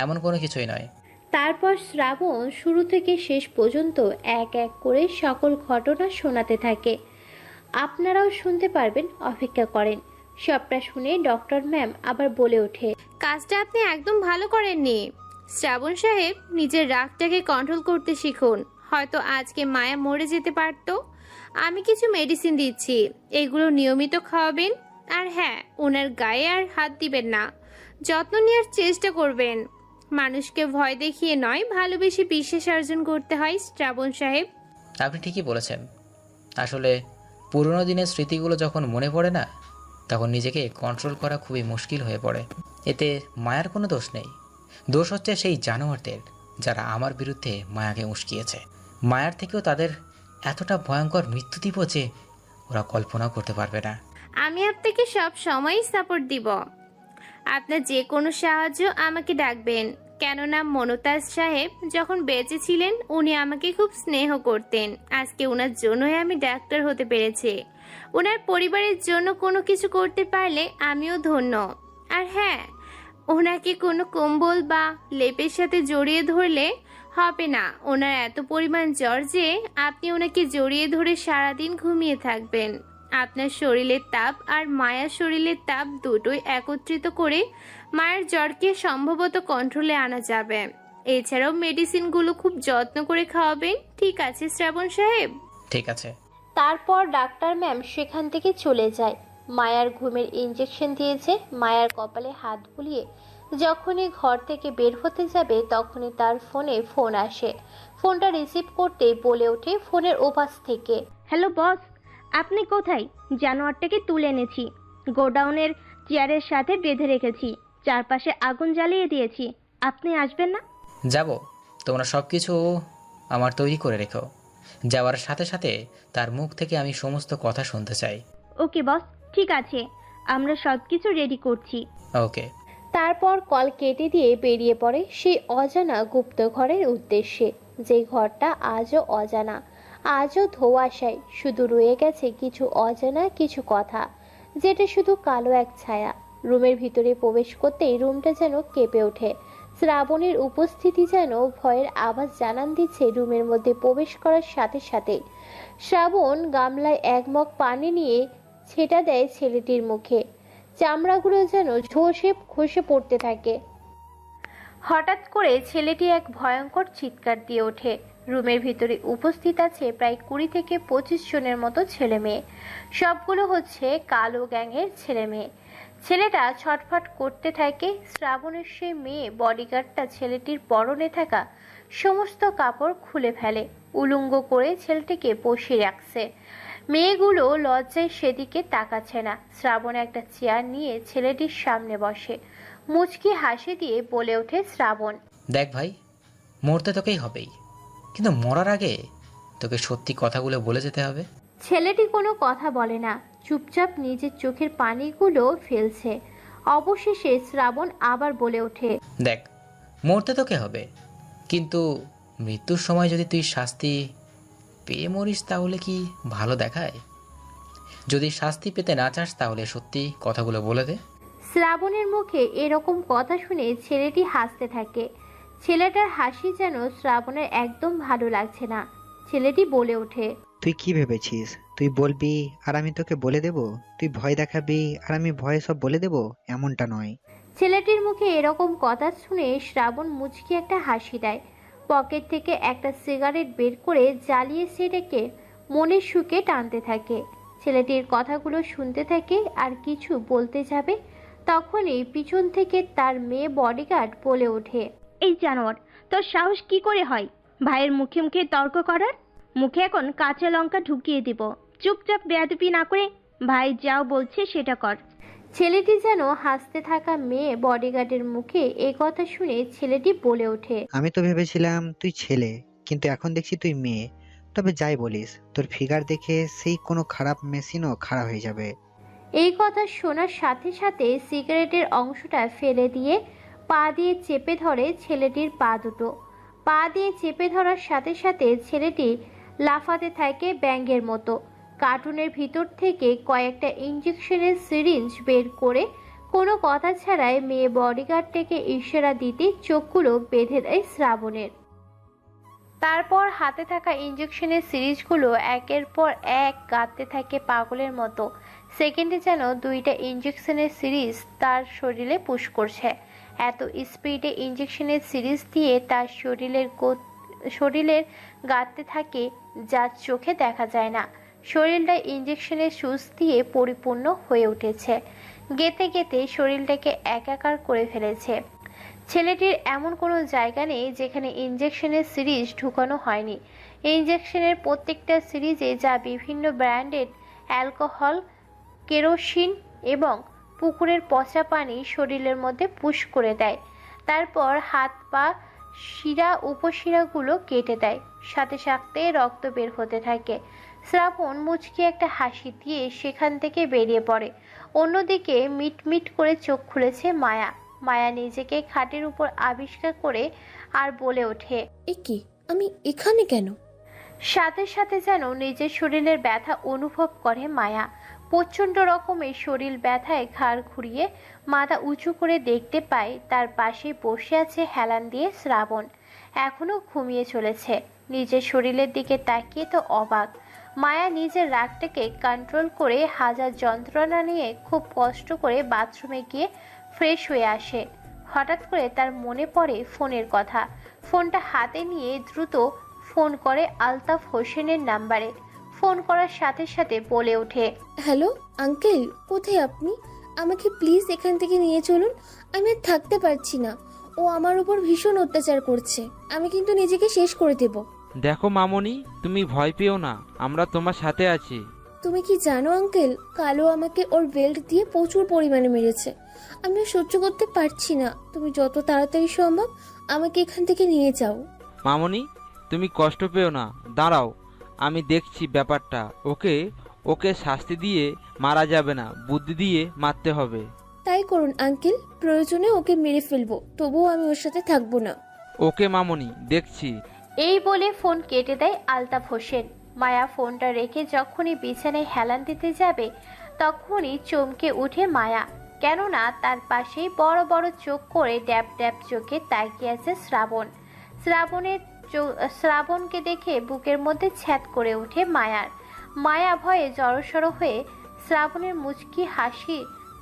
এমন কোনো কিছুই নয়। তারপর শ্রাবণ শুরু থেকে শেষ পর্যন্ত এক এক করে সকল ঘটনা শোনাতে থাকে। আপনারাও শুনতে পারবেন, অপেক্ষা করেন। সবটা শুনে ডক্টর ম্যাম আবার বলে ওঠে, কাজটা আপনি একদম ভালো করেননি। শ্রাবণ সাহেব, নিজের রাগটাকে কন্ট্রোল করতে শিখুন। হয়তো আজকে মায়া মরে যেতে পারতো। আমি কিছু মেডিসিন দিচ্ছি, এগুলো নিয়মিত খাওয়াবেন। আর হ্যাঁ, ওনার গায়ে আর হাত দিবেন না, যত্ন নেওয়ার চেষ্টা করবেন। মানুষকে ভয় দেখিয়ে নয়, ভালোবেসে বিশ্বাস অর্জন করতে হয় শ্রাবণ সাহেব। আপনি ঠিকই বলেছেন। আসলে পুরনো দিনের স্মৃতিগুলো যখন মনে পড়ে না, তখন নিজেকে কন্ট্রোল করা খুবই মুশকিল হয়ে পড়ে। এতে মায়ার কোনো দোষ নেই, দোষ হচ্ছে সেই জানোয়ারদের যারা আমার বিরুদ্ধে মায়াকে উস্কিয়েছে। মায়ার থেকেও তাদের এতটা ভয়ঙ্কর মৃত্যু দিব যে ওরা কল্পনাও করতে পারবে না। আমি আপনাকে সব সময় সাপোর্ট দিব। আপনার যে কোনো সাহায্য আমাকে ডাকবেন, কেননা মনোতাজ সাহেব যখন বেঁচে ছিলেন উনি আমাকে খুব স্নেহ করতেন। আজকে ওনার জন্যই আমি ডাক্তার হতে পেরেছি। ওনার পরিবারের জন্য কোনো কিছু করতে পারলে আমিও ধন্য। আর হ্যাঁ, ওনাকে কোনো কম্বল বা লেপের সাথে জড়িয়ে ধরলে হবে না। ওনার এত পরিমাণ জ্বর যে আপনি ওনাকে জড়িয়ে ধরে সারাদিন ঘুমিয়ে থাকবেন। আপনার শরীরের তাপ আর মায়ার শরীরের তাপ দুটোই একত্রিত করে মায়ের জ্বরকে সম্ভবত কন্ট্রোলে আনা যাবে। এছাড়াও মেডিসিনগুলো খুব যত্ন করে খাওয়াবেন, ঠিক আছে শ্রাবণ সাহেব? ঠিক আছে। তারপর ডাক্তার ম্যাম সেখান থেকে চলে যায়। মায়ার ঘুমের ইঞ্জেকশন দিয়েছে। মায়ার কপালে হাত বুলিয়ে যখনই ঘর থেকে বের হতে যাবে তখনই তার ফোনে ফোন আসে। ফোনটা রিসিভ করতেই বলে ওঠে ফোনের ওপাশ থেকে, হ্যালো বস, আপনি কোথায়? জানোয়ারটাকে তুলে এনেছি, গোডাউনের চেয়ারের সাথে বেঁধে রেখেছি, চারপাশে আগুন জ্বালিয়ে দিয়েছি। আপনি আসবেন না? যাব। তোমরা সব কিছু আমার তৈরি করে রেখো। যাওয়ার সাথে সাথে তার মুখ থেকে আমি সমস্ত কথা শুনতে চাই। ওকে বস, ঠিক আছে, আমরা সব কিছু রেডি করছি। ওকে। তারপর কল কেটে দিয়ে বেরিয়ে পড়ে সেই অজানা গুপ্ত ঘরের উদ্দেশ্যে, যে ঘরটা আজও অজানা, আজও ধোঁয়াশায়। শুধু রয়ে গেছে কিছু অজানা কিছু কথা, যেটা শুধু কালো এক ছায়া। রুমের ভিতরে প্রবেশ করতেই রুমটা যেন কেঁপে ওঠে। শ্রাবণের উপস্থিতি যেন ভয়ের আওয়াজ জানান দিচ্ছে রুমের মধ্যে প্রবেশ করার সাথে সাথে। শ্রাবণ গামলায় এক মগ পানি নিয়ে ছেটা দেয় ছেলেটির মুখে। চামড়াগুলো যেন খসে পড়তে থাকে। হঠাৎ করে ছেলেটি এক ভয়ঙ্কর চিৎকার দিয়ে ওঠে। রুমের ভিতরে উপস্থিত আছে প্রায় 20 থেকে 25 জনের মতো ছেলে মেয়ে। সবগুলো হচ্ছে কালো গ্যাংয়ের ছেলে মেয়ে। ছেলেটা ছটফট করতে থাকে। শ্রাবণের সেই মেয়ে বডিগার্ডটা ছেলেটির পরনে থাকা সমস্ত কাপড় খুলে ফেলে, উলঙ্গ করে ছেলেটিকে বসিয়ে রাখছে। মেয়েগুলো লজ্জায় সেদিকে তাকাচ্ছে না। শ্রাবণ একটা চেয়ার নিয়ে ছেলেটির সামনে বসে। মুচকি হাসি দিয়ে বলে ওঠে শ্রাবণ, দেখ ভাই, মরতে তোকেই হবেই, কিন্তু মরার আগে তোকে সত্যি কথাগুলো বলে যেতে হবে। ছেলেটি কোনো কথা বলে না, চুপচাপ নিজের চোখের পানিগুলো ফেলছে। অবশেষে শ্রাবণ আবার বলে ওঠে, দেখ, মরতে তোকে হবে, কিন্তু মৃত্যুর সময় যদি তুই শাস্তি পেয়ে মরিস তাহলে কি ভালো দেখায়? যদি শাস্তি পেতে না চাস তাহলে সত্যি কথাগুলো বলে দে। শ্রাবণের মুখে এরকম কথা শুনে ছেলেটি হাসতে থাকে। ছেলেটার হাসি যেন শ্রাবণের একদম ভালো লাগছে না। ছেলেটি বলে ওঠে, তুই কি ভেবেছিস তুই বলবি আর আমি তোকে বলে দেব? তুই ভয় দেখাবি আর আমি ভয়ে সব বলে দেব? এমনটা নয়। ছেলেটির মুখে এরকম কথা শুনে শ্রাবণ মুচকি একটা হাসি দেয়। পকেট থেকে একটা সিগারেট বের করে জ্বালিয়ে সেটাকে মনের সুখে টানতে থাকে। ছেলেটির কথাগুলো শুনতে থাকে আর কিছু বলতে যাবে, তখনই পিছন থেকে তার মেয়ে বডিগার্ড বলে ওঠে, এই জানোয়ার, তোর সাহস কি করে হয় ভাইয়ের মুখে মুখে তর্ক করার? মুখে এখন কাঁচা লঙ্কা ঢুকিয়ে দিব। চুপচাপ বেয়াদবি না করে ভাই যাও বলছে সেটা কর। ছেলেটি যেন হাসতে থাকা মেয়ে বডিগার্ডের মুখে এ কথা শুনে ছেলেটি বলে ওঠে, আমি তো ভেবেছিলাম তুই ছেলে, কিন্তু এখন দেখছি তুই মেয়ে। তবে যাই বলিস, তোর ফিগার দেখে সেই কোনো খারাপ মেশিনও খারাপ হয়ে যাবে। এই কথা শোনার সাথে সাথে সিগারেটের অংশটা ফেলে দিয়ে পা দিয়ে চেপে ধরে ছেলেটির পা দুটো। পা দিয়ে চেপে ধরার সাথে সাথে ছেলেটি লাফাতে থাকে ব্যাঙের মতো। কার্টুনের ভিতর থেকে কয়েকটা ইঞ্জেকশনের সিরিঞ্জ বের করে কোনো কথা ছাড়াই মেয়ে বডিগার্ডটাকে ইশারা দিতে চোখগুলো বেঁধে দেয় শ্রাবণের। তারপর হাতে থাকা ইঞ্জেকশনের সিরিজগুলো একের পর এক গাঁথতে থাকে পাগলের মতো। সেকেন্ডে যেন 2টা ইঞ্জেকশনের সিরিজ তার শরীরে পুশ করছে। এত স্পিডে ইঞ্জেকশনের সিরিজ দিয়ে তার শরীরের শরীরের গাঁটতে থাকে যা চোখে দেখা যায় না। শরীরটা ইঞ্জেকশনের সুচ দিয়ে পরিপূর্ণ হয়ে উঠেছে। গেতে গেতে শরীরটাকে একাকার করে ফেলেছে। ছেলেটির এমন কোনো জায়গা নেই যেখানে ইঞ্জেকশনের সিরিজ ঢুকানো হয়নি। ইঞ্জেকশনের প্রত্যেকটা সিরিজে যা বিভিন্ন ব্র্যান্ডেড অ্যালকোহল, কেরোসিন এবং পুকুরের পচা পানি শরীরের মধ্যে পুশ করে দেয়। তারপর হাত পা শিরা উপশিরাগুলো কেটে দেয়। সাথে সাথে রক্ত বের হতে থাকে। শ্রাবণ মুচকি একটা হাসি দিয়ে সেখান থেকে বেরিয়ে পড়ে। অন্যদিকে মিটমিট করে চোখ খুলেছে মায়া। মায়া নিজেকে খাটের উপর আবিষ্কার করে আর বলে ওঠে, এ কি, আমি এখানে কেন? সাথে সাথে যেন নিজের শরীরের ব্যথা অনুভব করে মায়া। প্রচণ্ড রকমের শরীর ব্যথায় ঘাড় ঘুরিয়ে মাথা উঁচু করে দেখতে পায় তার পাশে বসে আছে হেলান দিয়ে শ্রাবণ। এখনো ঘুমিয়ে চলেছে। নিজের শরীরের দিকে তাকিয়ে তো অবাক। মায়া নিজের রাগটাকে কন্ট্রোল করে হাজার যন্ত্রণা নিয়ে খুব কষ্ট করে বাথরুমে গিয়ে ফ্রেশ হয়ে আসে। হঠাৎ করে তার মনে পড়ে ফোনের কথা। ফোনটা হাতে নিয়ে দ্রুত ফোন করে আলতাফ হোসেনের নাম্বারে। ফোন করার সাথে সাথে বলে ওঠে, হ্যালো আঙ্কেল, কোথায় আপনি? আমাকে প্লিজ এখান থেকে নিয়ে চলুন। আমি আর থাকতে পারছি না। ও আমার উপর ভীষণ অত্যাচার করছে। আমি কিন্তু নিজেকে শেষ করে দেব। দেখো মামনি, তুমি ভয় পেও না, আমরা তোমার সাথে আছি। তুমি কি জানো আঙ্কেল, কালো আমাকে ওর বেল্ট দিয়ে প্রচুর পরিমাণে মেরেছে। আমি আর সহ্য করতে পারছি না। তুমি যত তাড়াতাড়ি সম্ভব আমাকে এখান থেকে নিয়ে যাও। মামনি, তুমি কষ্ট পেও না, দাঁড়াও, আমি দেখছি ব্যাপারটা। ওকে ওকে শাস্তি দিয়ে মারা যাবে না, বুদ্ধি দিয়ে মারতে হবে। তাই করুন আঙ্কেল, প্রয়োজনে ওকে মেরে ফেলবো, তবুও আমি ওর সাথে থাকবো না। ওকে মামনি, দেখছি। এই বলে ফোন কেটে দেয় আলতাফ হোসেন। মায়া ফোনটা রেখে যখনই বিছানায় হেলান দিতে যাবে তখনই চমকে উঠে মায়া। কেননা তার পাশেই বড় বড় চোখ করে ড্যাব ড্যাব চোখে তাকিয়ে আছে শ্রাবণ। শ্রাবণকে দেখে বুকের মধ্যে ছ্যাদ করে ওঠে মায়ার। মায়া ভয়ে জড়সড় হয়ে শ্রাবণের মুচকি হাসি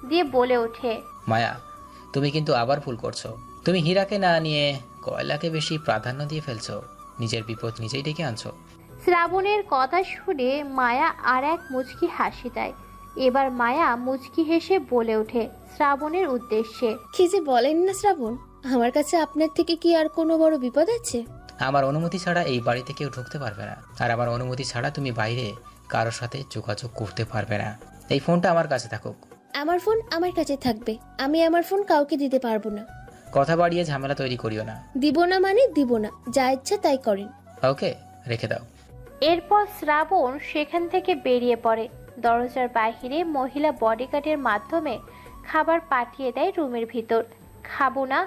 দিয়ে বলে ওঠে, মায়া, তুমি কিন্তু আবার ভুল করছো। তুমি হীরাকে না নিয়ে কয়লাকে বেশি প্রাধান্য দিয়ে ফেলছো। নিজের বিপদ নিজেই ডেকে আনছো। শ্রাবণের কথা শুনে মায়া আর এক মুচকি হাসি দেয়। এবার মায়া মুচকি হেসে বলে ওঠে শ্রাবণের উদ্দেশ্যে, কি যে বলেন না শ্রাবণ, আমার কাছে আপনার থেকে কি আর কোনো বড় বিপদ আছে? আমার অনুমতি ছাড়া এই বাড়িতে কেউ ঢুকতে পারবে না। আর আমার অনুমতি ছাড়া তুমি বাইরে কারোর সাথে যোগাযোগ করতে পারবে না। এই ফোনটা আমার কাছে থাকুক। আমার ফোন আমার কাছে থাকবে। আমি আমার ফোন কাউকে দিতে পারবো না। কথা বাড়িয়ে ঝামেলা তৈরি করিও না। দিব না মানে দিব না, যা ইচ্ছা তাই করেন। ওকে, রেখে দাও। এরপর শ্রাবণ সেখান থেকে বেরিয়ে পড়ে। দরজার বাহিরে মহিলা বডিগার্ডের মাধ্যমে খাবার পাঠিয়ে দেয় রুমের ভিতর। খাবো না,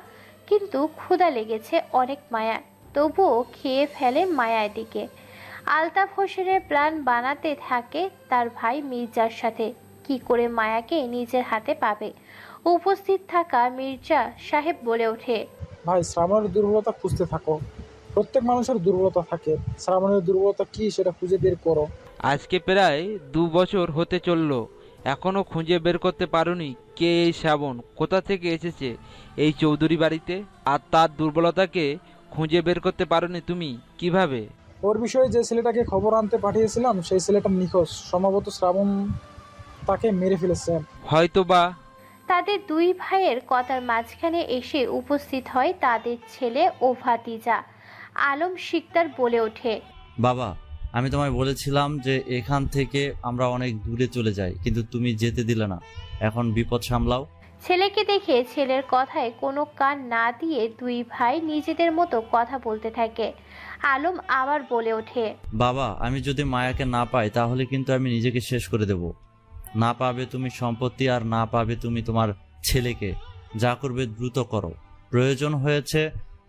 কিন্তু ক্ষুধা লেগেছে অনেক মায়া। তবুও খেয়ে ফেলে মায়ার দিকে। আলতাফ হোসেনের প্ল্যান বানাতে থাকে তার ভাই মির্জার সাথে কি করে মায়াকে নিজের হাতে পাবে। উপস্থিত থাকা মির্জা সাহেব বলে ওঠে, ভাই, শ্রাবণের দুর্বলতা খুঁজতে থাকো। প্রত্যেক মানুষের দুর্বলতা থাকে। শ্রাবণের দুর্বলতা কি সেটা খুঁজে বের করো। আজকে প্রায় 2 বছর হতে চললো, এখনো খুঁজে বের করতে পারোনি কে এই শ্রাবণ, কোথা থেকে এসেছে এই চৌধুরী বাড়িতে, আর তার দুর্বলতাকে খুঁজে বের করতে পারোনি তুমি কিভাবে? ওর বিষয়ে যে ছেলেটাকে খবর আনতে পাঠিয়েছিলাম সেই ছেলেটা নিখোঁজ। সম্ভবত শ্রাবণ তাকে মেরে ফেলেছে। হয়তো বা। তাদের দুই ভাইয়ের কথার মাঝখানে এসে উপস্থিত হয় তাদের ছেলে ও ভাতিজা। আলম শিকদার বলে ওঠে, বাবা, আমি তোমায় বলেছিলাম যে এখান থেকে আমরা অনেক দূরে চলে যাই, কিন্তু তুমি যেতে দিলে না। এখন বিপদ সামলাও। ছেলেকে দেখে ছেলের কথায় কোনো কান না দিয়ে দুই ভাই নিজেদের মতো কথা বলতে থাকে। আলম আবার বলে ওঠে, বাবা, আমি যদি মায়াকে না পাই তাহলে কিন্তু আমি নিজেকে শেষ করে দেব। না পাবে তুমি সম্পত্তি, আর না পাবে তুমি তোমার ছেলেকে। যা করবে দ্রুত করো। প্রয়োজন হয়েছে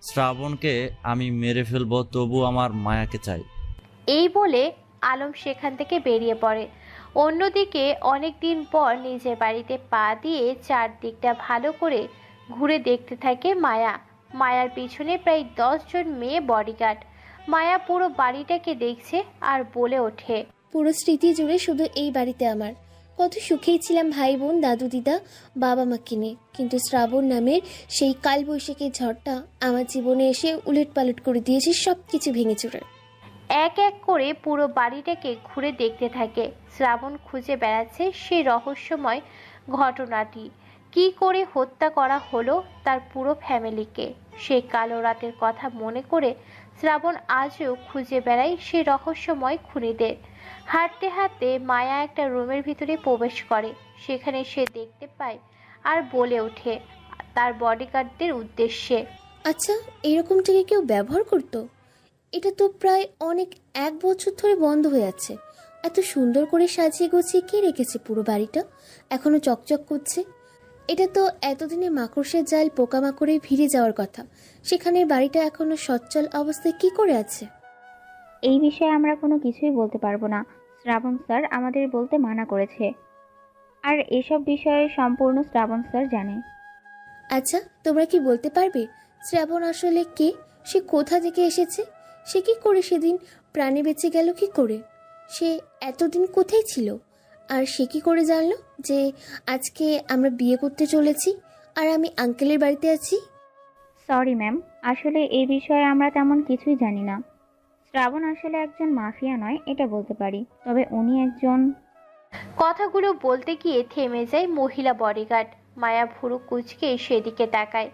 শ্রাবণকে আমি মেরে ফেলবো, তবু আমার মায়াকে চাই। এই বলে আলম সেখান থেকে বেরিয়ে পড়ে। অন্যদিকে অনেকদিন পর নিজের বাড়িতে পা দিয়ে চারদিকটা ভালো করে ঘুরে দেখতে থাকে মায়া। মায়ার পিছনে প্রায় 10 জন মেয়ে বডিগার্ড। মায়া পুরো বাড়িটাকে দেখছে আর বলে ওঠে, পুরো স্মৃতি জুড়ে শুধু এই বাড়িতে আমার কত সুখেই ছিলাম ভাই বোন দাদু দিদা বাবা মাকে নিয়ে, কিন্তু শ্রাবণ নামের সেই কালবৈশাখী ঝড়টা আমার জীবনে এসে উলট পালট করে দিয়েছে সব কিছু ভেঙে চুরে। এক এক করে পুরো বাড়িটাকে ঘুরে দেখতে থাকে। শ্রাবণ খুঁজে বেড়াচ্ছে সেই রহস্যময় ঘটনাটি, কি করে হত্যা করা হলো তার পুরো ফ্যামিলিকে। সেই কালো রাতের কথা মনে করে শ্রাবণ আজও খুঁজে বেড়ায় সেই রহস্যময় খুনিদের। হাঁটতে হাঁটতে মায়া একটা রুমের ভিতরে প্রবেশ করে। সেখানে সে দেখতে পায় আর বলে ওঠে তার বডিগার্ডদের উদ্দেশ্যে, আচ্ছা, এরকমটাকে কেউ ব্যবহার করতো? এটা তো প্রায় অনেক 1 বছর ধরে বন্ধ হয়ে আছে। এত সুন্দর করে সাজিয়ে গুছিয়ে কে রেখেছে পুরো বাড়িটা, এখনো চকচক করছে। এটা তো এতদিনে মাকড়সার জাল পোকামাকড়ে ভিড়ে যাওয়ার কথা, সেখানে বাড়িটা এখনো সচ্ছল অবস্থায় কি করে আছে? এই বিষয়ে আমরা কোনো কিছুই বলতে পারবো না, শ্রাবণ স্যার আমাদের বলতে মানা করেছে। আর এসব বিষয়ে সম্পূর্ণ শ্রাবণ স্যার জানে। আচ্ছা, তোমরা কি বলতে পারবে শ্রাবণ আসলে কে? সে কোথা থেকে এসেছে? সে কি করে সেদিন প্রাণে বেঁচে গেল? কি করে সে এতদিন কোথায় ছিল? আর সে কি করে জানলো যে আজকে আমরা বিয়ে করতে চলেছি আর আমি আঙ্কেলের বাড়িতে আছি? সরি ম্যাম, আসলে এই বিষয়ে আমরা তেমন কিছুই জানি না। শ্রাবণ আসলে একজন মাফিয়া নয় এটা বলতে পারি, তবে উনি একজন। কথাগুলো বলতে গিয়ে থেমে যায় মহিলা বডিগার্ড। মায়া ভুরু কুঁচকে সেদিকে তাকায়।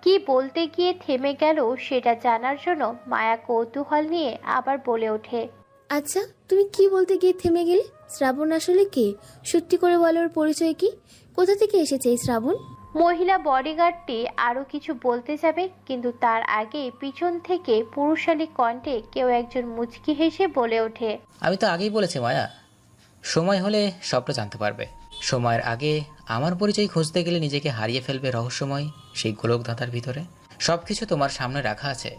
কি বলতে গিয়ে থেমে গেল সেটা জানার জন্য মায়া কৌতূহল নিয়ে আবার বলে ওঠে, আচ্ছা, তুমি কি বলতে গিয়ে থেমে গেলে? শ্রাবণ আসলে কে? সত্যি করে বলো, ওর পরিচয় কি? কোথা থেকে এসেছে এই শ্রাবণ? মহিলা বডিগার্ডটি আরো কিছু বলতে যাবে, কিন্তু তার আগে পিছন থেকে পুরুষালী কণ্ঠে কেউ একজন মুচকি হেসে বলে ওঠে, আমি তো আগেই বলেছি মায়া, সময় হলে সবটা জানতে পারবে। সময়ের আগে আমার পরিচয় খুঁজতে গেলে নিজেকে হারিয়ে ফেলবে রহস্যময় সেই গোলক ধাঁধার ভিতরে। সব কিছু তোমার সামনে রাখা আছে,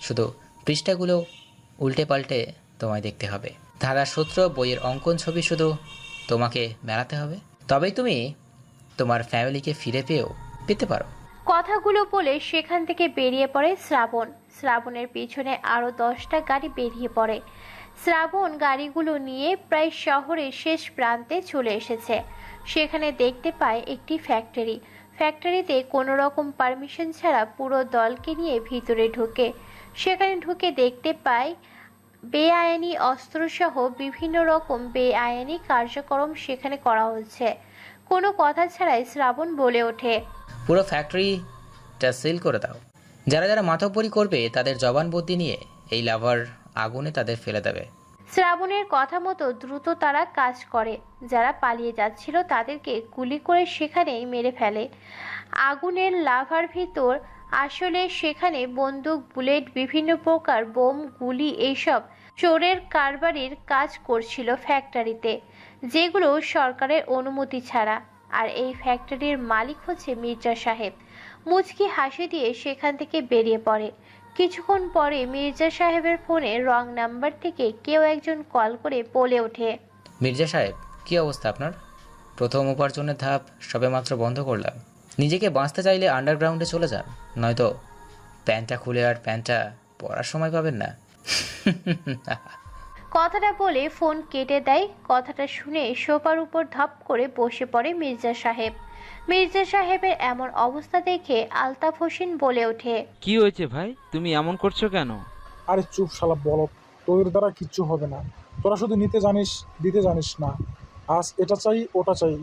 শুধু পৃষ্ঠাগুলো উল্টে পাল্টে তোমায় দেখতে হবে। ধাঁধার সূত্র বইয়ের অঙ্কন ছবি শুধু তোমাকে মেলাতে হবে, তবেই তুমি তোমার ফ্যামিলিকে ফিরে পেতে পারো। কথাগুলো বলে সেখান থেকে বেরিয়ে পড়ে শ্রাবণ। শ্রাবণের পিছনে আরো 10টা গাড়ি বেরিয়ে পড়ে। শ্রাবণ গাড়িগুলো নিয়ে প্রায় শহরের শেষ প্রান্তে চলে এসেছে। সেখানে দেখতে পায় একটি ফ্যাক্টরি। ফ্যাক্টরিতে কোনো রকম পারমিশন ছাড়া পুরো দলকে নিয়ে ভিতরে ঢোকে। সেখানে ঢুকে দেখতে পায় বেআইনি অস্ত্রসহ বিভিন্ন রকম বেআইনি কার্যক্রম সেখানে করা হচ্ছে। কোনো কথা ছাড়াই শ্রাবণ বলে ওঠে, পুরো ফ্যাক্টরিটা সিল করে দাও। যারা যারা মাতব্বরি করবে তাদের জবানবন্দি নিয়ে এই লাভার আগুনে তাদের ফেলে দেবে। শ্রাবণের কথা মতো দ্রুত তারা কাজ করে। যারা পালিয়ে যাচ্ছিল তাদেরকে গুলি করে সেখানেই মেরে ফেলে। আগুনের লাভার ভিতর আসলে সেখানে বন্দুক, বুলেট, বিভিন্ন প্রকার বোম, গুলি এইসব চোরের কারবারির কাজ করছিল ফ্যাক্টরিতে, যেগুলো সরকারের অনুমতি ছাড়া। আর এই ফ্যাক্টরির মালিক হচ্ছে মির্জা সাহেব। মুচকি হাসি দিয়ে সেখান থেকে বেরিয়ে পড়ে। কিছুক্ষণ পরে মির্জা সাহেবের ফোনে রং নাম্বার থেকে কেউ একজন কল করে বলে ওঠে, মির্জা সাহেব, কি অবস্থা আপনার? প্রথম উপার্জনের ধাপ সবেমাত্র বন্ধ করলাম। নিজেকে বাঁচতে চাইলে আন্ডারগ্রাউন্ডে চলে যান, নয়তো প্যান্টটা খুলে আর প্যান্টটা পরার সময় পাবেন না। কথাটা বলে ফোন কেটে দেয়। কথাটা শুনে সোফার উপর ধপ করে বসে পড়ে মির্জা সাহেব। মির্জা সাহেবের এমন অবস্থা দেখে আলতাফ হোসেন বলে ওঠে, কি হয়েছে ভাই, তুমি এমন করছো কেন? আরে চুপ শালা বলদ, তোর দ্বারা কিচ্ছু হবে না। তোরা শুধু নিতে জানিস, দিতে জানিস না। আজ এটা চাই ওটা চাই,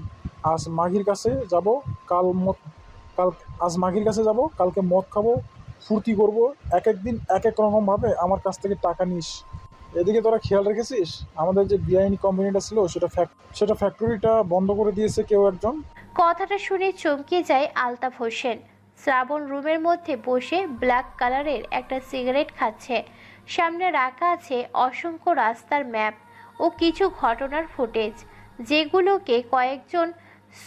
আজ মাঘির কাছে যাব, আজ মাঘির কাছে যাব, কালকে মদ খাবো, ফুর্তি করব। এক এক দিন এক এক রকমভাবে আমার কাছ থেকে টাকা নিস। এদিকে তোরা খেয়াল রেখেছিস আমাদের যে বেআইনি কোম্পানিটা ছিল সেটা ফ্যাক্টরিটা বন্ধ করে দিয়েছে কেউ একজন। কথাটা শুনে চমকে যায় আলতাফ হোসেন। শ্রাবণ রুমের মধ্যে বসে ব্ল্যাক কালারের একটা সিগারেট খাচ্ছে। সামনে রাখা আছে অসংখ্য রাস্তার ম্যাপ ও কিছু ঘটনার ফুটেজ, যেগুলোকে কয়েকজন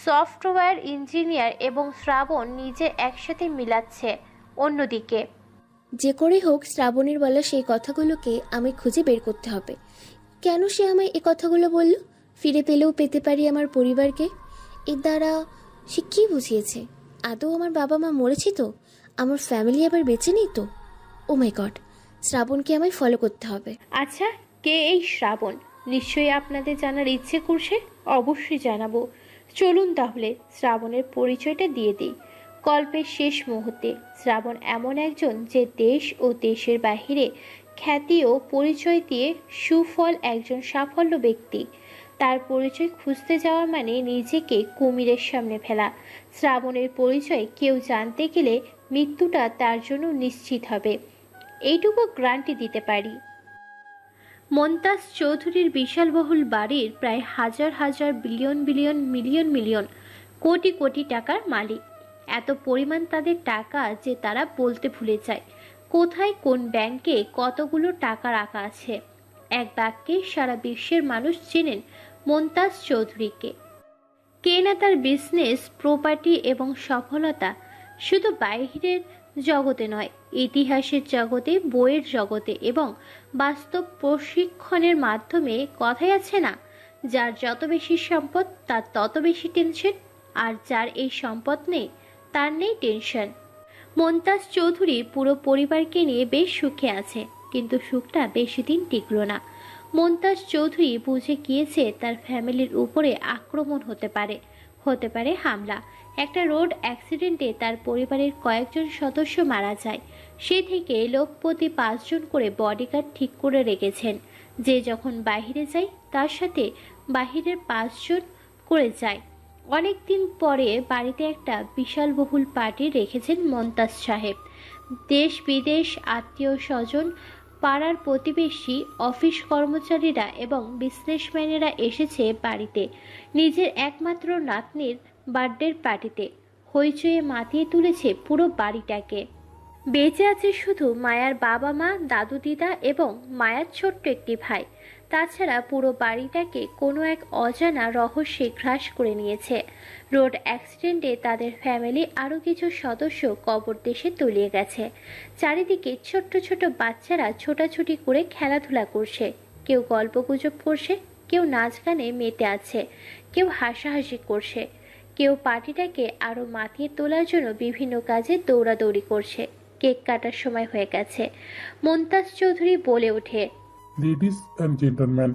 সফটওয়্যার ইঞ্জিনিয়ার এবং শ্রাবণ নিজে একসাথে মিলাচ্ছে। অন্যদিকে যে করে হোক শ্রাবণের বলা সেই কথাগুলোকে আমি খুঁজে বের করতে হবে। কেন সে আমায় এই কথাগুলো বলল? ফিরে পেলেও পেতে পারি আমার পরিবারকে। এর দ্বারা সে কি বুঝিয়েছে? আদৌ আমার বাবা মা মরেছে তো? আমার ফ্যামিলি আবার বেঁচে নেই তো? ও মাই গড, শ্রাবণকে আমায় ফলো করতে হবে। আচ্ছা, কে এই শ্রাবণ? নিশ্চয়ই আপনাদের জানার ইচ্ছে করছে। অবশ্যই জানাবো। চলুন তাহলে শ্রাবণের পরিচয়টা দিয়ে দিই। গল্পের শেষ মুহূর্তে শ্রাবণ এমন একজন যে দেশ ও দেশের বাহিরে খ্যাতি ও পরিচয় দিয়ে সুফল একজন সাফল্য ব্যক্তি। তার পরিচয় খুঁজতে যাওয়া মানে নিজেকে কুমিরের সামনে ফেলা। শ্রাবণের পরিচয় কেউ জানতে গেলে মৃত্যুটা তার জন্য নিশ্চিত হবে, এইটুকু গ্যারান্টি দিতে পারি। মন্তাজ চৌধুরীর বিশালবহুল বাড়ির প্রায় হাজার হাজার billion billion million million crore crore টাকার মালিক। এত পরিমাণ তাদের টাকা যে তারা বলতে ভুলে যায় কোথায় কোন ব্যাংকে কতগুলো টাকা রাখা আছে। এক বাক্যে সারা বিশ্বের মানুষ চেনেন মন্তাজ চৌধুরীকে। কে না তার বিজনেস, প্রপার্টি এবং সফলতা শুধু বাইরের জগতে নয়, ইতিহাসের জগতে, বইয়ের জগতে এবং বাস্তব প্রশিক্ষণের মাধ্যমে। কথাই আছে না, যার যত বেশি সম্পদ তার তত বেশি টেনশন, আর যার এই সম্পদ নেই তার নেই টেনশন। মন্তাজ চৌধুরী পুরো পরিবারকে নিয়ে বেশ সুখে আছে, কিন্তু সুখটা বেশি দিন টিকল না। মন্তাজ চৌধুরী বুঝে গিয়েছে তার ফ্যামিলির উপরে আক্রমণ হতে পারে হামলা। একটা রোড অ্যাক্সিডেন্টে তার পরিবারের কয়েকজন সদস্য মারা যায়। সে থেকে লোকপতি 5 জন করে বডিগার্ড ঠিক করে রেখেছেন, যে যখন বাইরে যায় তার সাথে বাহিরের 5 জন করে যায়। অনেক দিন পরে বাড়িতে একটা বিশালবহুল পার্টি রেখেছেন মন্তাজ সাহেব। দেশ বিদেশ, আত্মীয় স্বজন, পাড়ার প্রতিবেশী, অফিস কর্মচারীরা এবং বিজনেসম্যানেরা এসেছে বাড়িতে নিজের একমাত্র নাতনির বার্থডের পার্টিতে। হইচয়ে মাতিয়ে তুলেছে পুরো বাড়িটাকে। বেঁচে আছে শুধু মায়ার বাবা মা, দাদু দিদা এবং মায়ার ছোট্ট একটি ভাই। তাছাড়া পুরো বাড়িটাকে কোনো এক অজানা রহস্যে গ্রাস করে নিয়েছে। রোড অ্যাক্সিডেন্টে তাদের ফ্যামিলি আরও কিছু সদস্য কবর দেশে তলিয়ে গেছে। চারিদিকে ছোট্ট ছোট বাচ্চারা ছোটাছুটি করে খেলাধুলা করছে, কেউ গল্পগুজব করছে, কেউ নাচ গানে মেতে আছে, কেউ হাসাহাসি করছে, কেউ পার্টিটাকে আরও মাতিয়ে তোলার জন্য বিভিন্ন কাজে দৌড়াদৌড়ি করছে। কেক কাটার সময় হয়ে গেছে। মন্তাজ চৌধুরী বলে ওঠে, লেডিস অ্যান্ড জেন্টলম্যান,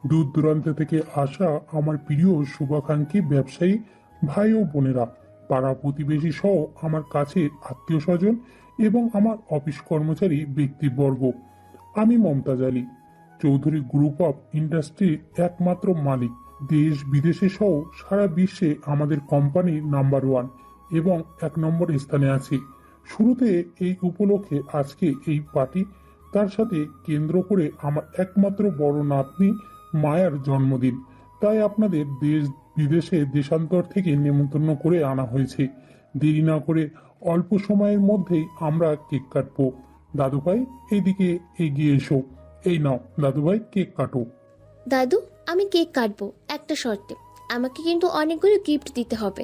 দূর দূরান্ত থেকে আসা আমার প্রিয় শুভাকাঙ্ক্ষী ব্যবসায়ী ভাই ও বোনেরা, পাড়া প্রতিবেশী সহ আমার কাছের আত্মীয় স্বজন এবং আমার অফিস কর্মচারী ব্যক্তিবর্গ, আমি মমতাজ আলী, চৌধুরী গ্রুপ অফ ইন্ডাস্ট্রির একমাত্র মালিক। দেশ বিদেশে সহ সারা বিশ্বে আমাদের কোম্পানি নাম্বার 1 এবং 1 নম্বর স্থানে আছে। শুরুতে এই উপলক্ষে আজকে এই পার্টি, তার সাথে কেন্দ্র করে আমার একমাত্র বড় নাতনি মায়ার জন্মদিন। তাই আপনাদের দেশ বিদেশে দেশান্তর থেকে নেমন্তন্ন করে আনা হয়েছে। দেরি না করে অল্প সময়ের মধ্যেই আমরা কেক কাটবো। দাদুভাই, এইদিকে এগিয়ে এসো। এই নাও দাদুভাই, কেক কাটো। দাদু, আমি কেক কাটবো, একটা শর্তে। আমাকে কিন্তু অনেকগুলো গিফট দিতে হবে।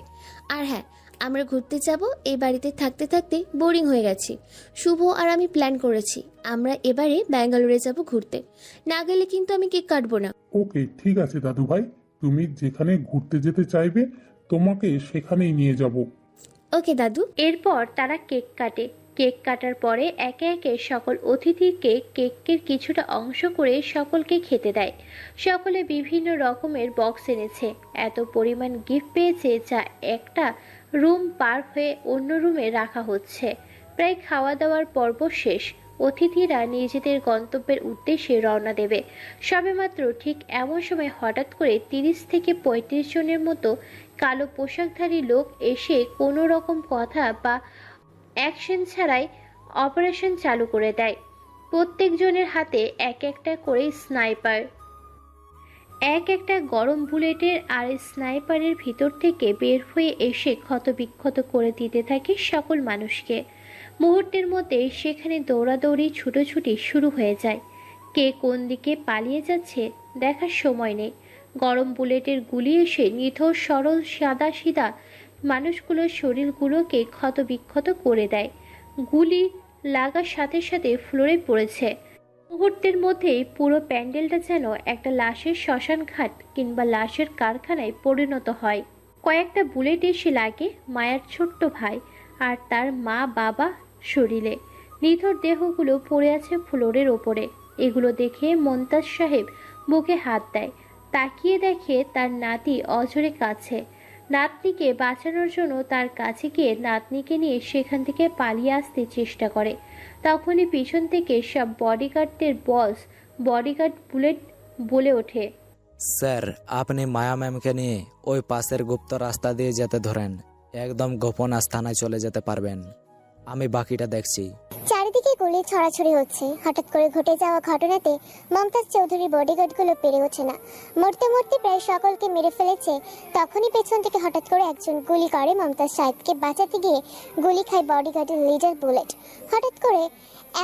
আর হ্যাঁ, আমরা ঘুরতে যাব। এই বাড়িতে থাকতে থাকতে বোরিং হয়ে গেছি। শুভ আর আমি প্ল্যান করেছি আমরা এবারে ব্যাঙ্গালোরে যাব ঘুরতে। না গেলে কিন্তু আমি কেক কাটবো না। ওকে, ঠিক আছে দাদুভাই, তুমি যেখানে ঘুরতে যেতে চাইবে তোমাকে সেখানেই নিয়ে যাব। ওকে দাদু। এরপর তারা কেক কাটে। কেক কাটার পরে একে একে সকল অতিথিকে কেকের কিছুটা অংশ করে সকলকে খেতে দেয়। সকলে বিভিন্ন রকমের বক্স এনেছে। এত পরিমাণ গিফট পেয়েছে যা একটা রুম পার হয়ে অন্য রুমে রাখা হচ্ছে। প্রায় খাওয়া দাওয়ার পর্ব শেষ। অতিথিরা নিজেদের গন্তব্যের উদ্দেশ্যে রওনা দেবে। সবেমাত্র ঠিক এমন সময় হঠাৎ করে 30 থেকে 35 জনের মতো কালো পোশাকধারী লোক এসে কোনো রকম কথা বা অ্যাকশন ছাড়াই অপারেশন চালু করে দেয়। প্রত্যেকজনের হাতে এক একটা করে স্নাইপার, এক একটা গরম বুলেটের, আর স্নাইপারের ভিতর থেকে বের হয়ে এসে ক্ষতবিক্ষত করে দিতে থাকে সকল মানুষকে। মুহূর্তের মধ্যে সেখানে দৌড়াদৌড়ি, ছুটোছুটি শুরু হয়ে যায়। কে কোন দিকে পালিয়ে যাচ্ছে দেখার সময় নেই। গরম বুলেটের গুলি এসে নিথর সরল সাদা সিধা মানুষগুলোর শরীরগুলোকে ক্ষতবিক্ষত করে দেয়। গুলি লাগার সাথে সাথে ফ্লোরে পড়েছে। মুহূর্তের মধ্যেই পুরো প্যান্ডেলটা যেন একটা লাশের শ্মশান ঘাট কিংবা লাশের কারখানায় পরিণত হয়। কয়েকটা বুলেট এসে লাগে মায়ার ছোট্ট ভাই আর তার মা বাবা শরীরে। নিথর দেহগুলো পড়ে আছে ফ্লোরের ওপরে। এগুলো দেখে মন্তাজ সাহেব বুকে হাত দেয়। তাকিয়ে দেখে তার নাতি অঝরে কাছে। নাতনিকে বাঁচানোর জন্য তার কাছে গিয়ে নাতনিকে নিয়ে সেখান থেকে পালিয়ে আসতে চেষ্টা করে। তখনই পিছন থেকে সব বডিগার্ডদের বস বডিগার্ড বুলেট বলে ওঠে, স্যার, আপনি মায়া ম্যামকে নিয়ে ওই পাশের গুপ্ত রাস্তা দিয়ে যেতে ধরেন, একদম গোপন আস্থানায় চলে যেতে পারবেন। আমি বাকিটা দেখছি। চারিদিকে গুলি ছড়াছড়ি হচ্ছে। হঠাৎ করে ঘটে যাওয়া ঘটনাতে মমতাজ চৌধুরীর বডিগার্ডগুলো পেরে ওঠে না। মরতে মরতে প্রায় সকলকে মেরে ফেলেছে। তখনই পেছন থেকে হঠাৎ করে একজন গুলি করে মমতাজ সাহেবকে বাঁচাতে গিয়ে গুলি খায় বডিগার্ডের লিডার বুলেট। হঠাৎ করে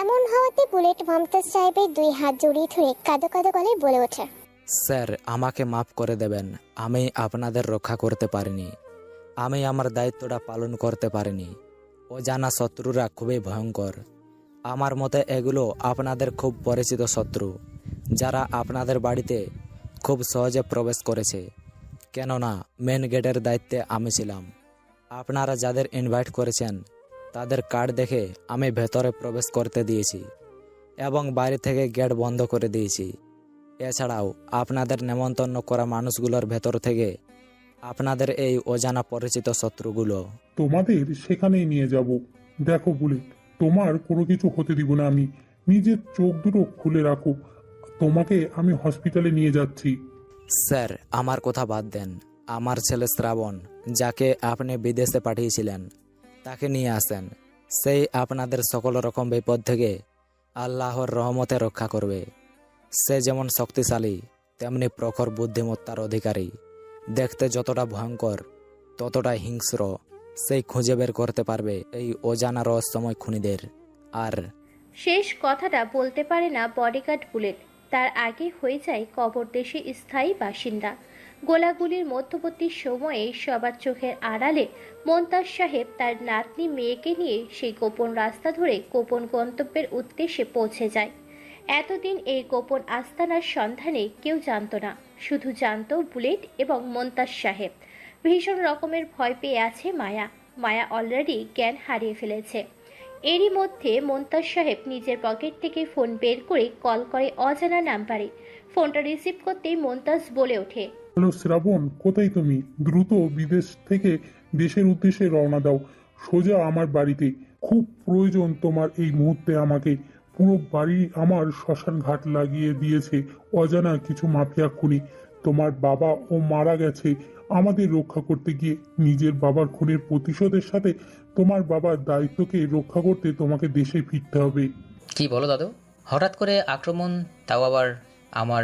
এমন হওয়াতে বুলেট মমতাজ সাহেবের 2 হাত জড়িয়ে ধরে কাঁদো কাঁদো গলায় বলে ওঠে, স্যার, আমাকে মাফ করে দেবেন। আমি আপনাদের রক্ষা করতে পারিনি। আমি আমার দায়িত্বটা পালন করতে পারিনি। অজানা শত্রুরা খুবই ভয়ঙ্কর। আমার মতে এগুলো আপনাদের খুব পরিচিত শত্রু, যারা আপনাদের বাড়িতে খুব সহজে প্রবেশ করেছে। কেননা মেন গেটের দায়িত্বে আমি ছিলাম। আপনারা যাদের ইনভাইট করেছেন তাদের কার্ড দেখে আমি ভেতরে প্রবেশ করতে দিয়েছি এবং বাইরে থেকে গেট বন্ধ করে দিয়েছি। এছাড়াও আপনাদের নেমন্তন্ন করা মানুষগুলোর ভেতর থেকে আপনাদের এই অজানা পরিচিত শত্রুগুলো। তোমাদের সেখানেই নিয়ে যাব। দেখো বুলেট, তোমার কোনো কিছু হতে দিব না আমি। নিজের চোখ দুটো খুলে রাখো। তোমাকে আমি হসপিটালে নিয়ে যাচ্ছি। স্যার, আমার কথা বাদ দেন। আমার ছেলে শ্রাবণ, যাকে আপনি বিদেশে পাঠিয়েছিলেন, তাকে নিয়ে আসেন। সেই আপনাদের সকল রকম বিপদ থেকে আল্লাহর রহমতে রক্ষা করবে। সে যেমন শক্তিশালী তেমনি প্রখর বুদ্ধিমত্তার অধিকারী। দেখতে যতটা ভয়ঙ্কর ততটাই হিংস্র। সেই খুঁজে বের করতে পারবে এই অজানা রহস্যময় খুনিদের। আর শেষ কথাটা বলতে পারে না বডিগার্ড বুলেট। তার আগে হয়ে যায় কবর দেশে স্থায়ী বাসিন্দা। গোলাগুলির মধ্যবর্তী সময়ে সবার চোখের আড়ালে মোন্তাজ সাহেব তার নাতনি মেয়েকে নিয়ে সেই গোপন রাস্তা ধরে গোপন গন্তব্যের উদ্দেশ্যে পৌঁছে যায়। এতদিন এই গোপন আস্তানার সন্ধানে কেউ জানত না, শুধু জানত বুলেট এবং মোন্তাজ সাহেব। ভীষণ রকমের ভয় পেয়ে আছে মায়া। মায়া অলরেডি জ্ঞান হারিয়ে ফেলেছে। এরই মধ্যে মোন্তাজ সাহেব নিজের পকেট থেকে ফোন বের করে কল করে অজানা নাম্বারে। ফোনটা রিসিভ করতেই মোন্তাজ বলে ওঠে, হ্যালো শ্রাবণ, কোথায় তুমি? দ্রুত বিদেশ থেকে দেশের উদ্দেশ্যে রওনা দাও, সোজা আমার বাড়িতে। খুব প্রয়োজন তোমার এই মুহূর্তে আমাকে। পুরো বাড়ি আমার শ্মশান ঘাট লাগিয়ে দিয়েছে অজানা কিছু মাফিয়া খুনি। তোমার বাবা ও মারা গেছে আমাদের রক্ষা করতে গিয়ে। নিজের বাবার খুনের প্রতিশোধের সাথে তোমার বাবার দায়িত্বকে রক্ষা করতে তোমাকে দেশে ফিরতে হবে। কি বলো দাদু? হঠাৎ করে আক্রমণ, তাও আবার আমার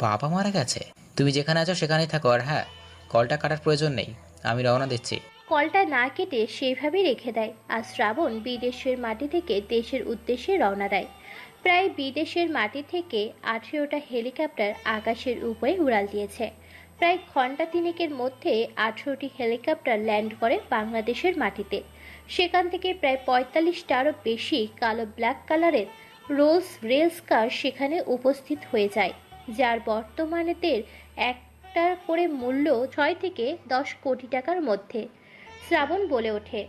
বাবা মারা গেছে? তুমি যেখানে আছো সেখানেই থাকো। আর হ্যাঁ, কলটা কাটার প্রয়োজন নেই, আমি রওনা দিচ্ছি। কলটা না কেটে সেইভাবেই রেখে দেয়। আর শ্রাবণ বিদেশের মাটি থেকে দেশের উদ্দেশ্যে রওনা দেয়। প্রায় বিদেশের মাটি থেকে 18টা হেলিকপ্টার আকাশের উপরে উড়াল দিয়েছে। প্রায় ঘন্টা তিনেকের মধ্যে 18টি হেলিকপ্টার ল্যান্ড করে বাংলাদেশের মাটিতে। সেখান থেকে প্রায় 45টারও বেশি কালো ব্ল্যাক কালারের রোলস রেলস কার সেখানে উপস্থিত হয়ে যায়, যার বর্তমানেদের একটা করে মূল্য 6 থেকে 10 কোটি টাকার মধ্যে। শ্রাবণ বলে ওঠে,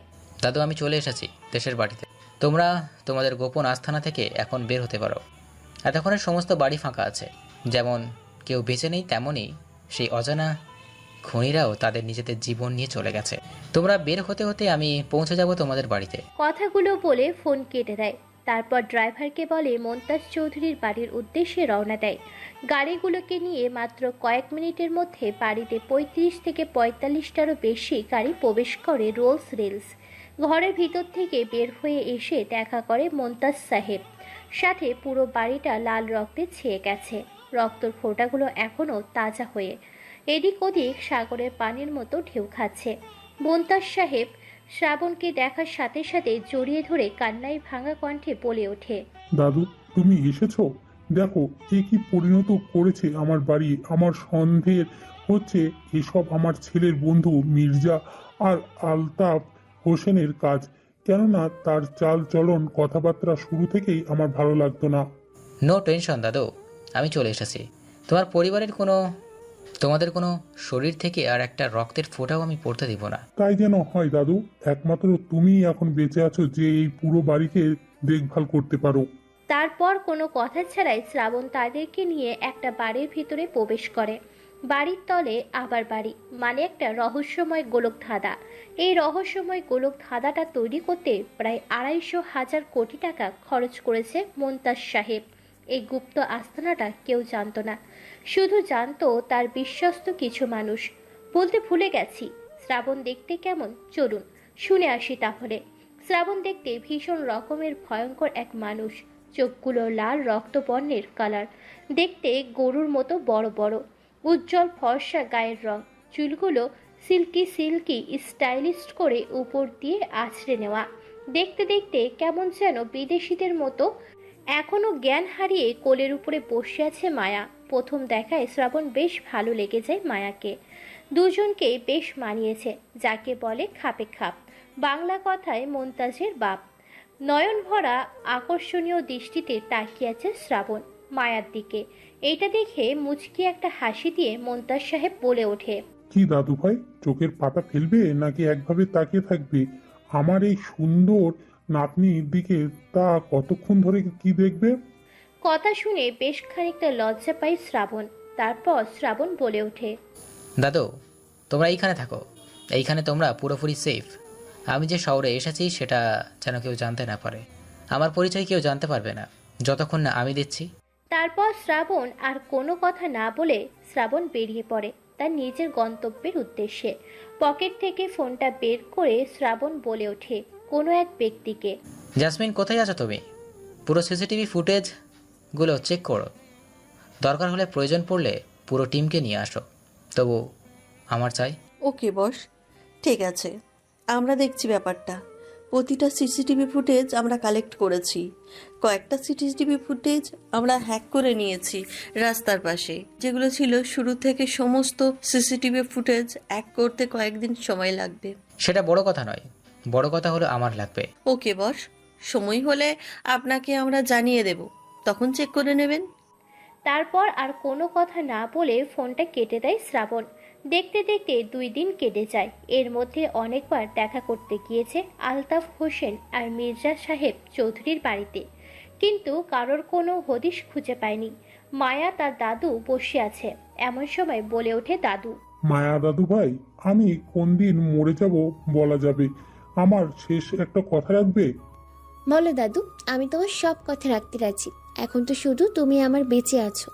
দাদু, আমি চলে এসেছি দেশের বাড়িতে। তোমরা তোমাদের গোপন আস্থানা থেকে এখন বের হতে পারো। এতক্ষণের সমস্ত বাড়ি ফাঁকা আছে। যেমন কেউ বেঁচে নেই, তেমনই সেই অজানা খুনিরাও তাদের নিজেদের জীবন নিয়ে চলে গেছে। তোমরা বের হতে হতে আমি পৌঁছে যাব তোমাদের বাড়িতে। কথাগুলো বলে ফোন কেটে দেয়। তারপর ড্রাইভারকে বলে মোন্তাজ চৌধুরীর বাড়ির উদ্দেশ্যে রওনা দেয়। গাড়িগুলোকে নিয়ে মাত্র কয়েক মিনিটের মধ্যে বাড়িতে 35 থেকে 45টারও বেশি গাড়ি প্রবেশ করে রোলস রেলস। ঘরের ভিতর থেকে বের হয়ে এসে দেখা করে মোন্তাজ সাহেব। সাথে পুরো বাড়িটা লাল রক্তে ছেয়ে গেছে। রক্তর ফোঁটাগুলো এখনও তাজা হয়ে এদিক ওদিক সাগরের পানির মতো ঢেউ খাচ্ছে। মোন্তাজ সাহেব শ্রাবণকে দেখার সাথে সাথে জড়িয়ে ধরে কান্নায় ভাঙা কণ্ঠে বলে ওঠে, দাদু, তুমি এসেছো? দেখো এ কি পরিণত করেছে আমার বাড়ি। আমার সন্দেহ হচ্ছে এসব আমার ছেলের বন্ধু মির্জা আর আলতাফ হোসেনের কাজ। কেননা তার চাল চলন কথাবার্তা শুরু থেকেই আমার ভালো লাগতো না। নো টেনশন দাদু, আমি চলে এসেছি। তোমাদের কোনো শরীর থেকে আর একটা রক্তের ফোঁটাও আমি পড়তে দিব না। তাই যেন হয় দাদু। একমাত্র তুমিই এখন বেঁচে আছো যে এই পুরো বাড়িকে দেখভাল করতে পারো। তারপর কোনো কথা ছাড়াই শ্রাবণ তাদেরকে নিয়ে একটা বাড়ির ভিতরে প্রবেশ করে। বাড়ির তলে আবার বাড়ি, মানে একটা রহস্যময় গোলক ধাঁধা। এই রহস্যময় গোলক ধাঁধাটা তৈরি করতে প্রায় 250,000 কোটি টাকা খরচ করেছে মোন্তাজ সাহেব। এই গুপ্ত আস্তানাটা কেউ জানতো না, শুধু জানতো তার বিশ্বস্ত কিছু মানুষ। বলতে ভুলে গেছি, শ্রাবণ দেখতে কেমন, চলুন শুনে আসি তাহলে। শ্রাবণ দেখতে ভীষণ রকমের ভয়ঙ্কর এক মানুষ। চোখগুলো লাল রক্তবর্ণের কালার, দেখতে গরুর মতো বড় বড়, উজ্জ্বল ফর্সা গায়ের রং, চুলগুলো সিল্কি সিল্কি স্টাইলিশ করে উপর দিয়ে আছড়ে নেওয়া। দেখতে দেখতে কেমন যেন বিদেশিদের মতো। এখনো জ্ঞান হারিয়ে কোলের উপরে বসে আছে মায়া। প্রথম দেখায় শ্রাবণ বেশ ভালো লেগে যায় মায়াকে। দুজনকেই বেশ মানিয়েছে, যাকে বলে খাপে খাপ। বাংলা কথায় মোন্তাজের বাপ। নয়ন ভরা আকর্ষণীয় দৃষ্টিতে তাকিয়ে আছে শ্রাবণ মায়ার দিকে। এইটা দেখে মুচকি একটা হাসি দিয়ে মোন্তাজ সাহেব বলে ওঠে, কি দাদু ভাই, চোখের পাতা ফেলবে নাকি একভাবে তাকিয়ে থাকবে আমার এই সুন্দর নাতনির দিকে? তা কতক্ষণ ধরে কি দেখবে? কথা শুনে বেশ খানিকটা লজ্জা পায় শ্রাবণ। তারপর শ্রাবণ বলে ওঠে, দাদু, তোমরা এইখানে থাকো, এইখানে তোমরা পুরোপুরি সেফ। আমি যে শহরে এসেছি সেটা যেন কেউ জানতে না পারে। আমার পরিচয় কেউ জানতে পারবে না যতক্ষণ না আমি দিচ্ছি। তারপর শ্রাবণ আর কোনো কথা না বলে শ্রাবণ বেরিয়ে পড়ে তার নিজের গন্তব্যের উদ্দেশ্যে। পকেট থেকে ফোনটা বের করে শ্রাবণ বলে ওঠে কোনো এক ব্যক্তিকে, জাসমিন, কোথায় আছো তুমি? পুরো সিসিটিভি ফুটেজগুলো চেক করো। দরকার হলে প্রয়োজন পড়লে পুরো টিমকে নিয়ে আসো। তবু আমার চাই। ওকে বস, ঠিক আছে, আমরা দেখছি ব্যাপারটা। প্রতিটা সিসিটিভি ফুটেজ আমরা কালেক্ট করেছি। কয়েকটা সিসিটিভি ফুটেজ আমরা হ্যাক করে নিয়েছি রাস্তার পাশে, যেগুলো ছিল শুরু থেকে। সমস্ত সিসিটিভি ফুটেজ এক করতে কয়েকদিন সময় লাগবে। সেটা বড় কথা নয়, বড় কথা হলো আমার লাগবে। ওকে বস, সময় হলে আপনাকে আমরা জানিয়ে দেব, তখন চেক করে নেবেন। তারপর আর কোনো কথা না বলে ফোনটা কেটে দেয় শ্রাবণ। দেখতে দেখতে 2 দিন কেটে যায়। এর মধ্যে অনেকবার দেখা করতে গিয়েছে আলতাফ হোসেন আর মির্জা সাহেব চৌধুরীর বাড়িতে, কিন্তু কারোর কোনো হদিশ খুঁজে পায়নি। মায়া তার দাদু বসে আছে। এমন সময় বলে ওঠে দাদু, মায়া দাদু ভাই, আমি কোন দিন মরে যাব বলা যাবে, আমার শেষ একটা কথা রাখবে? বলো দাদু, আমি তোমার সব কথা রাখতে রাজি। এখন তো শুধু তুমি আমার বেঁচে আছো,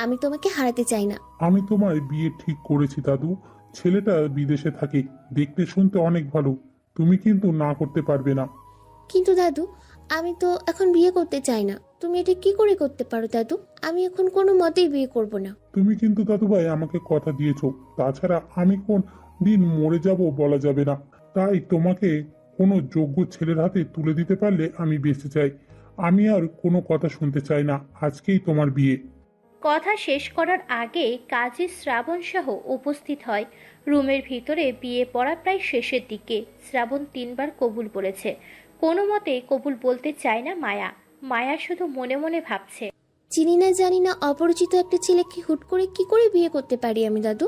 আমি তোমাকে হারাতে চাই না। আমি তোমার বিয়ে ঠিক করেছি দাদু। ছেলেটা বিদেশে থাকে, দেখতে শুনতে অনেক ভালো। তুমি কিন্তু না করতে পারবে না। কিন্তু দাদু, আমি তো এখন বিয়ে করতে চাই না। তুমি এটা কি করে করতে পারো দাদু? আমি এখন কোনো মতেই বিয়ে করব না। তুমি কিন্তু দাদু ভাই আমাকে কথা দিয়েছো। তাছাড়া আমি কোন দিন মরে যাব বলা যাবে না। তাই তোমাকে কোনো যোগ্য ছেলের হাতে তুলে দিতে পারলে আমি বেঁচে যাই। আমি আর কোনো কথা শুনতে চাই না। আজকেই তোমার বিয়ে। কথা শেষ করার আগে কাজী শ্রাবণ সহ উপস্থিত হয়। রুমের ভিতরে বিয়ে পড়া প্রায় শেষের দিকে। শ্রাবণ 3 বার কবুল বলেছে। কোনো মতে কবুল বলতে চায় না মায়া। মায়া শুধু মনে মনে ভাবছে, চিনি না জানি না অপরিচিত একটা ছেলেকে হুট করে কি করে বিয়ে করতে পারি আমি দাদু?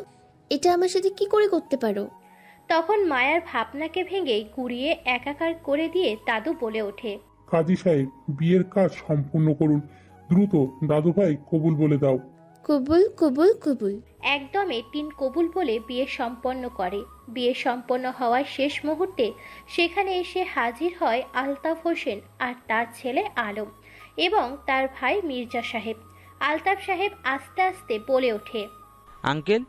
এটা আমার সাথে কি করে করতে পারো? তখন মায়ার ভাবনাকে ভেঙে গুড়িয়ে একাকার করে দিয়ে দাদু বলে ওঠে, কাজী সাহেব, বিয়ের কাজ সম্পূর্ণ করুন দ্রুত। দাদু ভাই কবুল বলে দাও। কবুল কবুল কবুল। একদমে 3 কবুল বলে বিয়ে সম্পন্ন করে। বিয়ে সম্পন্ন হওয়ার শেষ মুহূর্তে সেখানে এসে হাজির হয় আলতাফ হোসেন আর তার ছেলে আলম এবং তার ভাই মির্জা সাহেব। আলতাফ সাহেব আস্তে আস্তে বলে ওঠে, আঙ্কেল,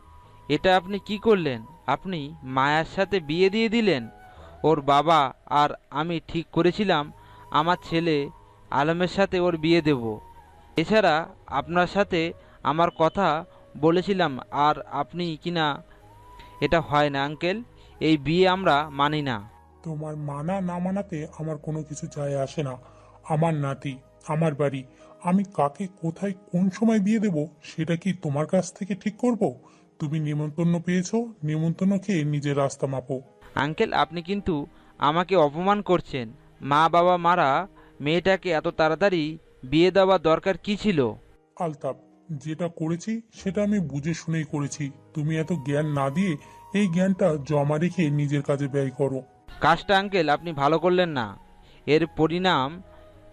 এটা আপনি কি করলেন? আপনি মায়ার সাথে বিয়ে দিয়ে দিলেন। ওর বাবা আর আমি ঠিক করেছিলাম আমার ছেলে আলমের সাথে ওর বিয়ে দেব। এছাড়া আপনার সাথে আমার কথা বলেছিলাম, আর আপনি কিনা এটা হয় না আঙ্কেল, এই বিয়ে আমরা মানি না। তোমার মানা না মানাতে আমার কোনো কিছু যায় আসে না। আমার নাতি, আমার বাড়ি, আমি কাকে কোথায় কোন সময় বিয়ে দেব সেটা কি তোমার কাছ থেকে ঠিক করব? তুমি নিমন্ত্রণ পেয়েছো, নিমন্ত্রণ খেয়ে নিজের রাস্তা মাপো। আঙ্কেল, আপনি কিন্তু আমাকে অপমান করছেন। মা বাবা মারা মেয়েটাকে এত তাড়াতাড়ি বিয়ে দেওয়া দরকার কি ছিল? আলতাপ, যেটা করেছি সেটা আমি বুঝে শুনেই করেছি। তুমি এত জ্ঞান না দিয়ে এই জ্ঞানটা জমা রেখে নিজের কাজে ব্যয় করো। কাজটা আঙ্কেল আপনি ভালো করলেন না। এর পরিণাম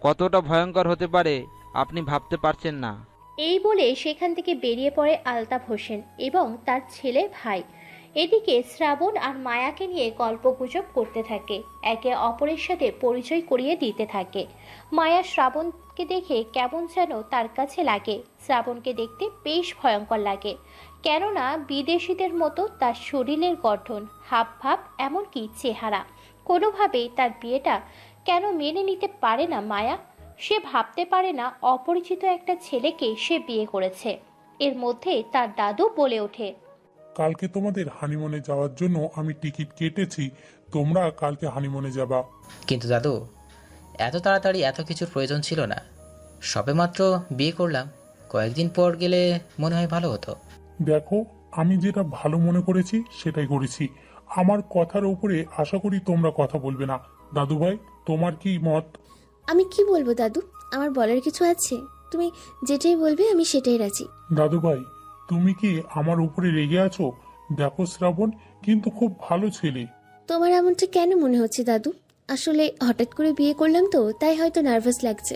কতটা ভয়ঙ্কর হতে পারে আপনি ভাবতে পারছেন না। এই বলে সেখান থেকে বেরিয়ে পড়ে আলতাফ হোসেন এবং তার ছেলে ভাই। এদিকে শ্রাবণ আর মায়াকে নিয়ে গল্পগুজব করতে থাকে, একে অপরের সাথে পরিচয় করিয়ে দিতে থাকে। মায়া শ্রাবণকে দেখে কেমন যেন তার কাছে লাগে। শ্রাবণকে দেখতে বেশ ভয়ঙ্কর লাগে, কেননা বিদেশিদের মতো তার শরীরের গঠন, হাবভাব, এমনকি চেহারা। কোনোভাবেই তার বিয়েটা কেন মেনে নিতে পারে না মায়া। সে ভাবতে পারে না অপরিচিত একটা ছেলেকে সে বিয়ে করেছে। এর মধ্যে তার দাদু বলে ওঠে, কালকে তোমাদের হানিমুনে যাওয়ার জন্য আমি টিকিট কেটেছি, তোমরা কালকে হানিমুনে যাবা। কিন্তু দাদু, এত তাড়াতাড়ি এত কিছুর প্রয়োজন ছিল না। সবেমাত্র বিয়ে করলাম, কয়েকদিন পর গেলে মনে হয় ভালো হতো। দেখো, আমি যেটা ভালো মনে করেছি সেটাই করেছি। আমার কথার উপরে আশা করি তোমরা কথা বলবে না। দাদু ভাই, তোমার কি মত? আমি কি বলবো দাদু, আমার বলার কিছু আছে? তুমি যেটাই বলবে আমি সেটাই রাজি। দাদু ভাই, তুমি কি আমার উপরে রেগে আছো? দেখো শ্রাবণ কিন্তু খুব ভালো ছেলে। তোমার এমনটা কেন মনে হচ্ছে দাদু? আসলে হঠাৎ করে বিয়ে করলাম তো, তাই হয়তো নার্ভাস লাগছে।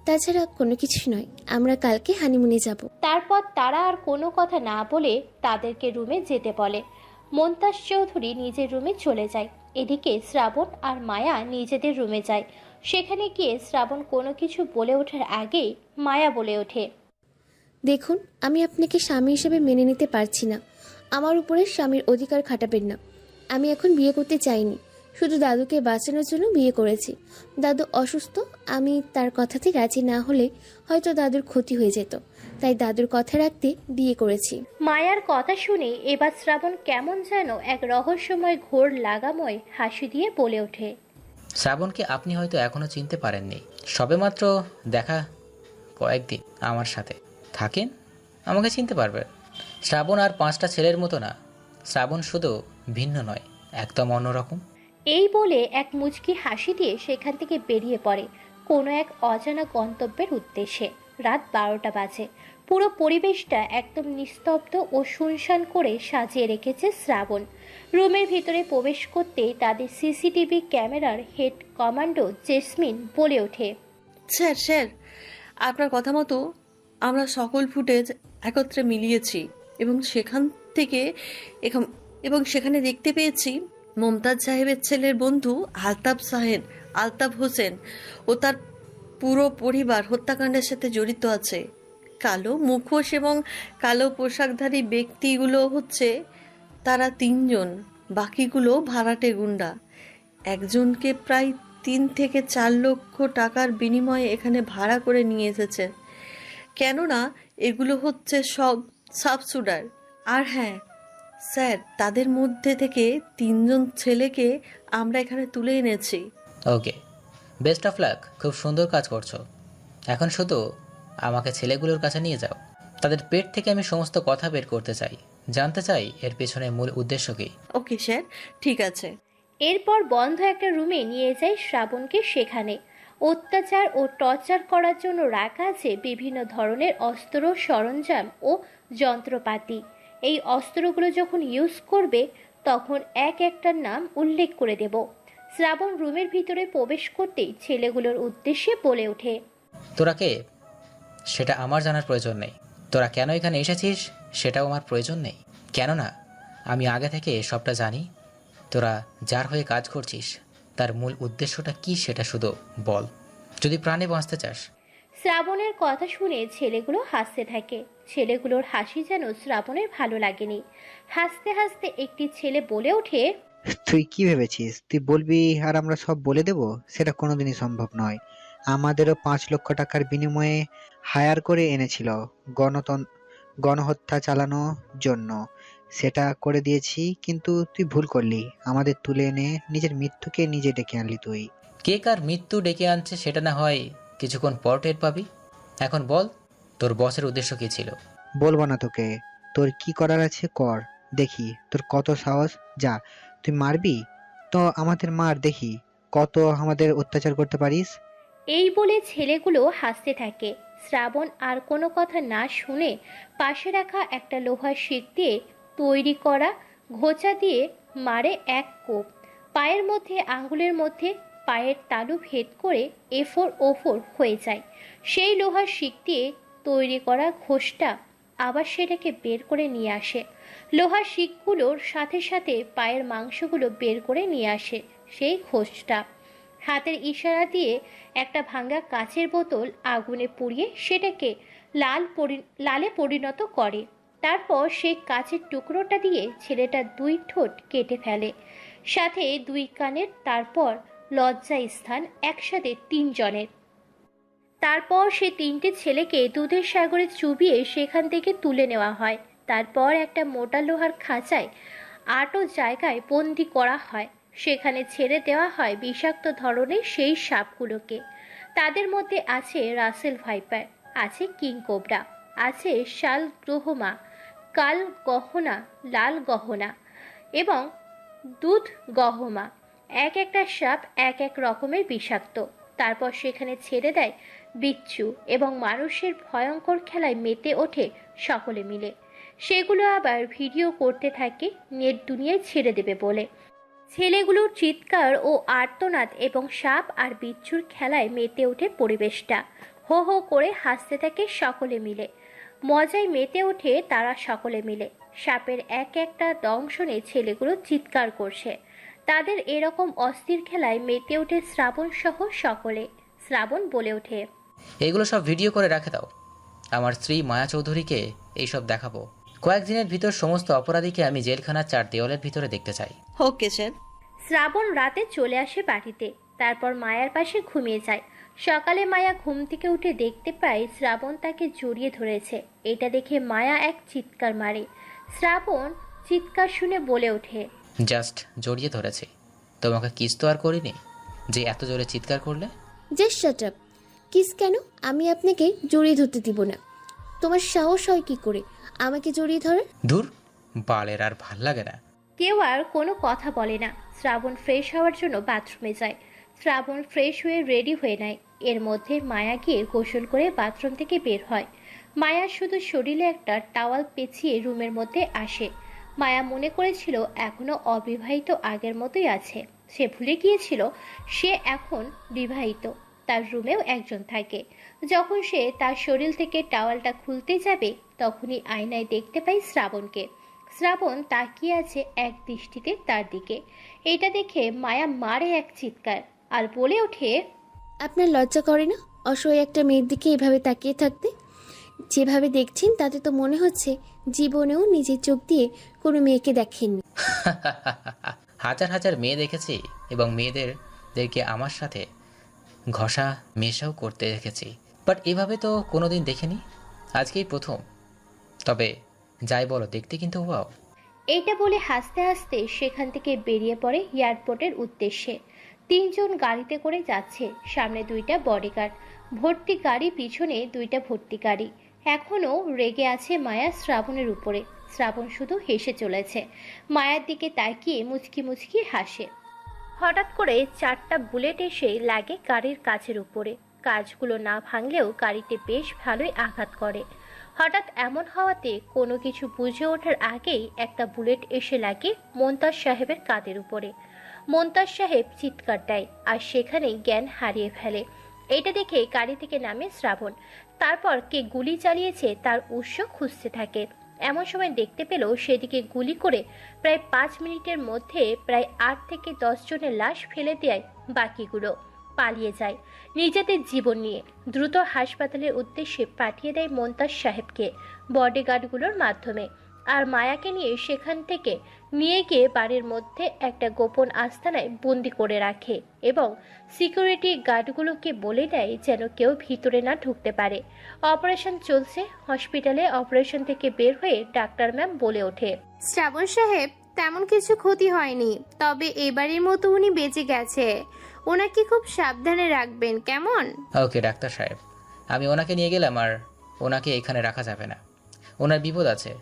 তাছাড়া কোনো কিছু নয়, আমরা কালকে হানিমুনে যাব। তারপর তারা আর কোনো কথা না বলে তাদেরকে রুমে যেতে বলে। মন্তাজ চৌধুরী নিজের রুমে চলে যায়। এদিকে শ্রাবণ আর মায়া নিজেদের রুমে যায়। সেখানে গিয়ে শ্রাবণ কোনো কিছু বলে ওঠার আগেই মায়া বলে ওঠে, দেখুন, আমি আপনাকে স্বামী হিসেবে মেনে নিতে পারছি না। আমার উপরে স্বামীর অধিকার খাটাবেন না। আমি এখন বিয়ে করতে চাইনি, শুধু দাদুকে বাঁচানোর জন্য বিয়ে করেছি। দাদু অসুস্থ, আমি তার কথাতে রাজি না হলে হয়তো দাদুর ক্ষতি হয়ে যেত, তাই দাদুর কথা রাখতে বিয়ে করেছি। মায়ার কথা শুনে এবার শ্রাবণ কেমন যেন এক রহস্যময় ঘোর লাগাময় হাসি দিয়ে বলে ওঠে, শ্রাবণকে আপনি হয়তো এখনো চিনতে পারেননি। সবেমাত্র দেখা, কয়েকদিন আমার সাথে থাকেন, আমাকে চিনতে পারবেন। শ্রাবণ আর 5টা ছেলের মতো না। শ্রাবণ শুধু ভিন্ন নয়, একদম অন্যরকম। এই বলে এক মুচকি হাসি দিয়ে সেখান থেকে বেরিয়ে পড়ে কোনো এক অজানা গন্তব্যের উদ্দেশ্যে। রাত 12টা বাজে। পুরো পরিবেশটা একদম নিস্তব্ধ ও শুনশান করে সাজিয়ে রেখেছে শ্রাবণ। রুমের ভিতরে প্রবেশ করতেই তাদের সিসিটিভি ক্যামেরার হেড কমান্ডো জেসমিন বলে ওঠে, স্যার স্যার, আপনার কথা মতো আমরা সকল ফুটেজ একত্রে মিলিয়েছি এবং সেখানে দেখতে পেয়েছি মমতাজ সাহেবের ছেলের বন্ধু আলতাফ হোসেন ও তার পুরো পরিবার হত্যাকাণ্ডের সাথে জড়িত আছে। কালো মুখোশ এবং কালো পোশাকধারী ব্যক্তিগুলো হচ্ছে তারা 3 জন, বাকিগুলো ভাড়াটে গুন্ডা। একজনকে প্রায় 3 থেকে 4 লক্ষ টাকার বিনিময়ে এখানে ভাড়া করে নিয়ে এসেছে, কেননা এগুলো হচ্ছে সব সাবসুডার। আর হ্যাঁ স্যার, তাদের মধ্যে থেকে 3 জন ছেলেকে আমরা এখানে তুলে এনেছি। ওকে, বেস্ট অফ লাক। খুব সুন্দর কাজ করছো। এখন শুধু আমাকে ছেলেগুলোর কাছে নিয়ে যাও। তাদের পেট থেকে আমি সমস্ত কথা বের করতে চাই, জানতে চাই এর পেছনে মূল উদ্দেশ্য কী। ওকে স্যার, ঠিক আছে। এরপর বন্ধ একটা রুমে নিয়ে যায় শ্রাবণকে। সেখানে অত্যাচার ও টর্চার করার জন্য রাখা আছে বিভিন্ন ধরনের অস্ত্র, সরঞ্জাম ও যন্ত্রপাতি। এই অস্ত্রগুলো যখন ইউজ করবে তখন এক একটার নাম উল্লেখ করে দেব। শ্রাবণ রুমের ভিতরে প্রবেশ করতেই ছেলেগুলোর উদ্দেশ্যে বলে ওঠে, তোরা কে সেটা আমার জানার প্রয়োজন নেই। তোরা কেন এখানে এসেছিস সেটাও আমার প্রয়োজন নেই, কেননা আমি আগে থেকে সবটা জানি। তোরা যার হয়ে কাজ করছিস তার মূল উদ্দেশ্যটা কি সেটা শুধু বল, যদি প্রাণে বাঁচতে চাস। শ্রাবণের কথা শুনে ছেলেগুলো হাসতে থাকে। ছেলেগুলোর হাসি যেন শ্রাবণের ভালো লাগেনি। হাসতে হাসতে একটি ছেলে বলে ওঠে, তুই কি ভেবেছিস তুই বলবি আর আমরা সব বলে দেব? সেটা কোনোদিনই সম্ভব নয়। আমাদেরও 5 লক্ষ টাকার বিনিময়ে হায়ার করে এনেছিল গণহত্যা চালানোর জন্য। সেটা করে দিয়েছি, কিন্তু তুই ভুল করলি। আমাদের তুলে এনে নিজের মৃত্যুকে নিজে ডেকে আনলি তুই। কে কার মৃত্যু ডেকে আনছে সেটা না হয় কিছুক্ষণ পর টের পাবি। এখন বল, তোর বসের উদ্দেশ্য কী ছিল? বলবো না তোকে। তোর কি করার আছে কর, দেখি তোর কত সাহস। যা, তুই মারবি তো আমাদের মার, দেখি কত আমাদের অত্যাচার করতে পারিস। এই বলে ছেলেগুলো হাসতে থাকে। শ্রাবণ আর কোনো কথা না শুনে পাশে রাখা একটা লোহার শিক দিয়ে তৈরি করা ঘোচা দিয়ে মারে এক কোপ। পায়ের মধ্যে আঙ্গুলের মধ্যে পায়ের তালু ভেদ করে এফোর ওফোর হয়ে যায়। সেই লোহার শিক দিয়ে তৈরি করা ঘোষটা আবার সেটাকে বের করে নিয়ে আসে। লোহার শিকগুলোর সাথে সাথে পায়ের মাংসগুলো বের করে নিয়ে আসে সেই ঘোষটা। হাতের ইশারা দিয়ে একটা ভাঙা কাচের বোতল আগুনে পুড়িয়ে সেটাকে লালে পরিণত করে। তারপর সেই কাচের টুকরোটা দিয়ে ছেলেটার 2 ঠোঁট কেটে ফেলে, সাথে 2 কানের, তারপর লজ্জা স্থান, একসাথে 3 জনের। তারপর সে 3টে ছেলেকে দুধের সাগরে চুবিয়ে সেখান থেকে তুলে নেওয়া হয়। তারপর একটা মোটা লোহার খাঁচায় 8 জায়গায় বন্দি করা হয়। সেখানে ছেড়ে দেওয়া হয় বিষাক্ত ধরনের সেই সাপগুলোকে। তাদের মধ্যে আছে রাসেল ভাইপার, আছে কিং কোবরা, আছে শাল গ্রহমা, কাল গহনা, লাল গহনা এবং দুধ গহমা। এক একটা সাপ এক এক রকমের বিষাক্ত। তারপর সেখানে ছেড়ে দেয় বিচ্ছু এবং মানুষের ভয়ঙ্কর খেলায় মেতে ওঠে সকলে মিলে। সেগুলো আবার ভিডিও করতে থাকে নেট দুনিয়ায় ছেড়ে দেবে বলে। ছেলেগুলোর চিৎকার ও আর্তনাদ এবং সাপ আর বিচ্ছুর খেলায় মেতে ওঠে পরিবেশটা। হো হো করে হাসতে থাকে সকলে মিলে, মজায় মেতে ওঠে তারা সকলে মিলে। সাপের এক একটা দংশনে ছেলেগুলো চিৎকার করছে। তাদের এরকম অস্থির খেলায় মেতে ওঠে শ্রাবণ সহ সকলে। শ্রাবণ বলে ওঠে, এগুলো সব ভিডিও করে রাখে দাও, আমার স্ত্রী মায়া চৌধুরীকে এইসব দেখাবো। কয়েকদিনের ভিতর সমস্ত অপরাধীকে আমি জেলখানার 4 দেওয়ালের ভিতরে দেখতে চাই। Okay sir. শ্রাবণ রাতে চলে আসে বাড়িতে, তারপর মায়ার পাশে ঘুমিয়ে যায়। সকালে মায়া ঘুম থেকে উঠে দেখতে পায় শ্রাবণ তাকে জড়িয়ে ধরেছে। এটা দেখে মায়া এক চিৎকার মারে। শ্রাবণ চিৎকার শুনে বলে ওঠে, জাস্ট জড়িয়ে ধরেছি, তোমাকে কিস তো আর করিনি যে এত জোরে চিৎকার করলে। Just shut up. কিস কেন? আমি আপনাকে জড়িয়ে ধরতে দিব না। তোমার সাহস হয় কি করে আমাকে জড়িয়ে ধরে? ধুর, বালের আর ভাল লাগে না। কেউ আর কোনো কথা বলে না। শ্রাবণ ফ্রেশ হওয়ার জন্য বাথরুমে যায়। শ্রাবণ ফ্রেশ হয়ে রেডি হয়ে নেয়। এর মধ্যে মায়া গিয়ে গোসল করে বাথরুম থেকে বের হয়। মায়া শুধু শরীরে একটা টাওয়াল পেঁচিয়ে রুমের মধ্যে আসে। মায়া মনে করেছিল এখনো অবিবাহিত আগের মতোই আছে। সে ভুলে গিয়েছিল সে এখন বিবাহিত, তার রুমেও একজন থাকে। যখন সে তার শরীর থেকে টাওয়ালটা খুলতে যাবে তখনই আয়নায় দেখতে পায় শ্রাবণকে। শ্রাবণ তাকিয়ে আছে এক দৃষ্টিতে তার দিকে। এটা দেখে মায়া মারে এক চিৎকার আর বলে ওঠে, আপনার লজ্জা করে না অসহায় একটা মেয়ের দিকে এভাবে তাকিয়ে থাকতে? যেভাবে দেখছেন তাতে তো মনে হচ্ছে জীবনেও নিজের চোখ দিয়ে কোনো মেয়েকে দেখেননি। হাজার হাজার মেয়ে দেখেছি এবং মেয়েদেরকে আমার সাথে ঘষা মেশাও করতে দেখেছি, বাট এভাবে তো কোনোদিন দেখিনি, আজকেই প্রথম। তবে যাই বলো, দেখতে কিন্তু ওয়াও। এইটা বলে হাসতে হাসতে সেখান থেকে বেরিয়ে পড়ে এয়ারপোর্টের উদ্দেশ্যে। 3 জন গাড়িতে করে যাচ্ছে। সামনে 2টা বডিগার্ড ভর্তি গাড়ি, পিছনে 2টা ভর্তি গাড়ি। এখনো রেগে আছে মায়া শ্রাবণের উপরে। শ্রাবণ শুধু হেসে চলেছে, মায়ার দিকে তাকিয়ে মুচকি মুচকি হাসে। হঠাৎ করে 4টা বুলেট এসে লাগে গাড়ির কাচের উপরে। কাচগুলো না ভাঙলেও গাড়িতে বেশ ভালোই আঘাত করে। হঠাৎ এমন হওয়াতে কোনো কিছু বুঝে ওঠার আগেই একটা বুলেট এসে লাগে মোন্তাজ সাহেবের কাঁধের উপরে। মোন্তাজ সাহেব চিৎকার দেয় আর সেখানেই জ্ঞান হারিয়ে ফেলে। এটা দেখে গাড়ি থেকে নামে শ্রাবণ। তারপর কে গুলি চালিয়েছে তার উৎস খুঁজতে থাকে। এমন সময় দেখতে পেল সেদিকে গুলি করে প্রায় 5 মিনিটের মধ্যে প্রায় 8 থেকে 10 জনের লাশ ফেলে দেয়। বাকিগুলো পালিয়ে যায় নিজেদের জীবন নিয়ে। দ্রুত হাসপাতালের উদ্দেশ্যে পাঠিয়ে দেয় মোন্তাজ সাহেবকে বডিগার্ডগুলোর মাধ্যমে। আর মায়াকে নিয়ে সেখান থেকে নিয়ে গিয়ে বাড়ির মধ্যে একটা গোপন আস্তানায় বন্দি করে রাখে এবং সিকিউরিটি গার্ডগুলোকে বলে দেয় যেন কেউ ভিতরে না ঢুকতে পারে। অপারেশন চলছে হসপিটালে। অপারেশন থেকে বের হয়ে ডাক্তার ম্যাম বলে ওঠে, শ্রাবণ সাহেব তেমন কিছু ক্ষতি হয়নি, তবে এবারের মতো উনি বেঁচে গেছে। ওনাকে খুব সাবধানে রাখবেন, কেমন? ওকে ডাক্তার সাহেব, আমি ওনাকে নিয়ে গেলাম আর ওনাকে এখানে রাখা যাবে না। ওনার বিপদ আছে।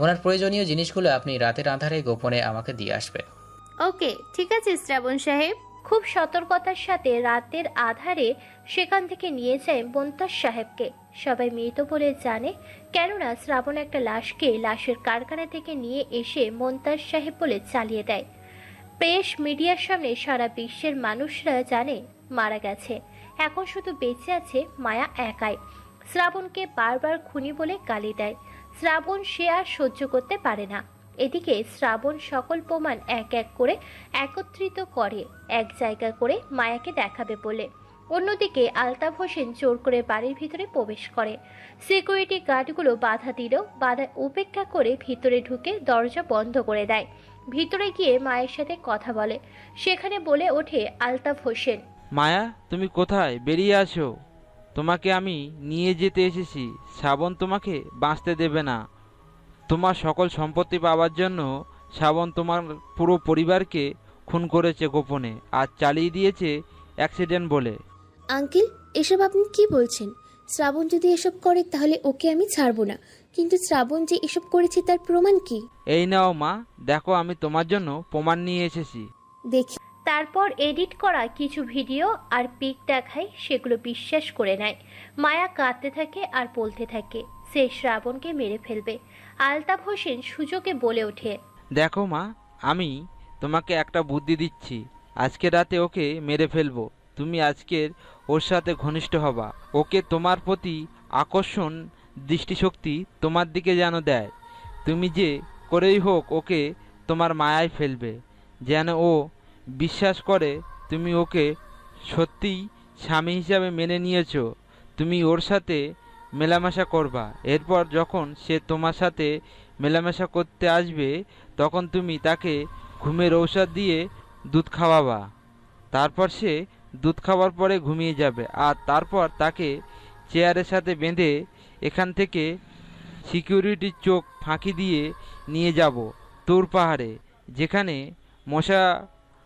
ওনার প্রয়োজনীয় জিনিসগুলো আপনি রাতের আঁধারে গোপনে আমাকে দিয়ে আসবেন। ওকে ঠিক আছে শ্রাবণ সাহেব। খুব সতর্কতার সাথে রাতের আধারে সেখান থেকে নিয়ে যায় মোন্তাজ সাহেবকে। সবাই মৃত বলে জানে, কেননা শ্রাবণ একটা লাশকে লাশের কারখানা থেকে নিয়ে এসে মোন্তাজ সাহেব বলে চালিয়ে দেয়। প্রেস মিডিয়ার সামনে সারা বিশ্বের মানুষরা জানে মারা গেছে। এখন শুধু বেঁচে আছে মায়া একাই। শ্রাবণকে বারবার খুনি বলে গালি দেয়। শ্রাবণ সে আর সহ্য করতে পারে না। এদিকে শ্রাবণ সকল প্রমাণ এক এক করে একত্রিত করে এক জায়গা করে মায়াকে দেখাবে বলে। অন্যদিকে আলতাফ হোসেন জোর করে বাড়ির ভিতরে প্রবেশ করে। সিকিউরিটি গার্ডগুলো বাধা দিলেও বাধা উপেক্ষা করে ভিতরে ঢুকে দরজা বন্ধ করে দেয়। ভিতরে গিয়ে মায়ের সাথে কথা বলে। সেখানে বলে ওঠে আলতাফ হোসেন, মায়া, তুমি কোথায়? বেরিয়ে আসো, তোমাকে আমি নিয়ে যেতে এসেছি। শ্রাবণ তোমাকে বাঁচতে দেবে না। তোমার সকল সম্পত্তি পাওয়ার জন্য শ্রাবণ তোমার পুরো পরিবারকে খুন করেছে গোপনে, আর চালিয়ে দিয়েছে অ্যাক্সিডেন্ট বলে। আঙ্কেল, এসব আপনি কি বলছেন? শ্রাবণ যদি এসব করে তাহলে ওকে আমি ছাড়বো না, কিন্তু শ্রাবণ যে এসব করেছে তার প্রমাণ কি? এই নাও মা, দেখো আমি তোমার জন্য প্রমাণ নিয়ে এসেছি। দেখি। তারপর এডিট করা কিছু ভিডিও আর পিক দেখায়, সেগুলো বিশ্বাস করে নেয়। মায়া কাঁদতে থাকে আর বলতে থাকে সে শ্রাবণকে মেরে ফেলবে। আলতাফ হোসেন সুযোগে বলে ওঠে, দেখো মা, আমি তোমাকে একটা বুদ্ধি দিচ্ছি। আজকে রাতে ওকে মেরে ফেলবো। তুমি আজকের ওর সাথে ঘনিষ্ঠ হবা। ওকে তোমার প্রতি আকর্ষণ দৃষ্টিশক্তি তোমার দিকে যেন দেয়। তুমি যে করেই হোক ওকে তোমার মায়ায় ফেলবে, যেন ও বিশ্বাস করে তুমি ওকে সত্যিই স্বামী হিসাবে মেনে নিয়েছো। তুমি ওর সাথে মেলামেশা করবা। এরপর যখন সে তোমার সাথে মেলামেশা করতে আসবে তখন তুমি তাকে ঘুমের ঔষধ দিয়ে দুধ খাওয়াবা। তারপর সে দুধ খাওয়ার পরে ঘুমিয়ে যাবে, আর তারপর তাকে চেয়ারের সাথে বেঁধে এখান থেকে সিকিউরিটির চোখ ফাঁকি দিয়ে নিয়ে যাব তুর পাহাড়ে, যেখানে মশা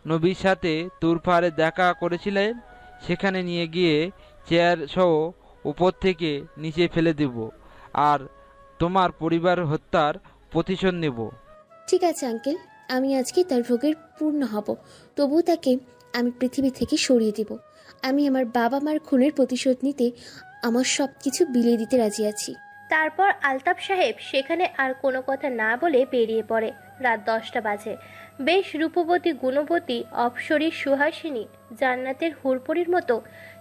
নবীর সাথে তুর পাহাড়ে দেখা করেছিলেন। সেখানে নিয়ে গিয়ে চেয়ার সহ উপর থেকে নিচে ফেলে দেব, আর তোমার পরিবার হত্যার প্রতিশোধ নেব। ঠিক আছে আঙ্কেল, আমি আজকে তার রোগের পূর্ণ হব, তবুও তাকে আমি পৃথিবী থেকে সরিয়ে দিব। আমি আমার বাবা মার খুনের প্রতিশোধ নিতে আমার সব কিছু বিলিয়ে দিতে রাজি আছি। তারপর আলতাফ সাহেব সেখানে আর কোনো কথা না বলে বেরিয়ে পড়ে। রাত 10টা বাজে। বেশ রূপবতী গুণবতী অপসরী সুহাসিনী জান্নাতের হুরপরির মতো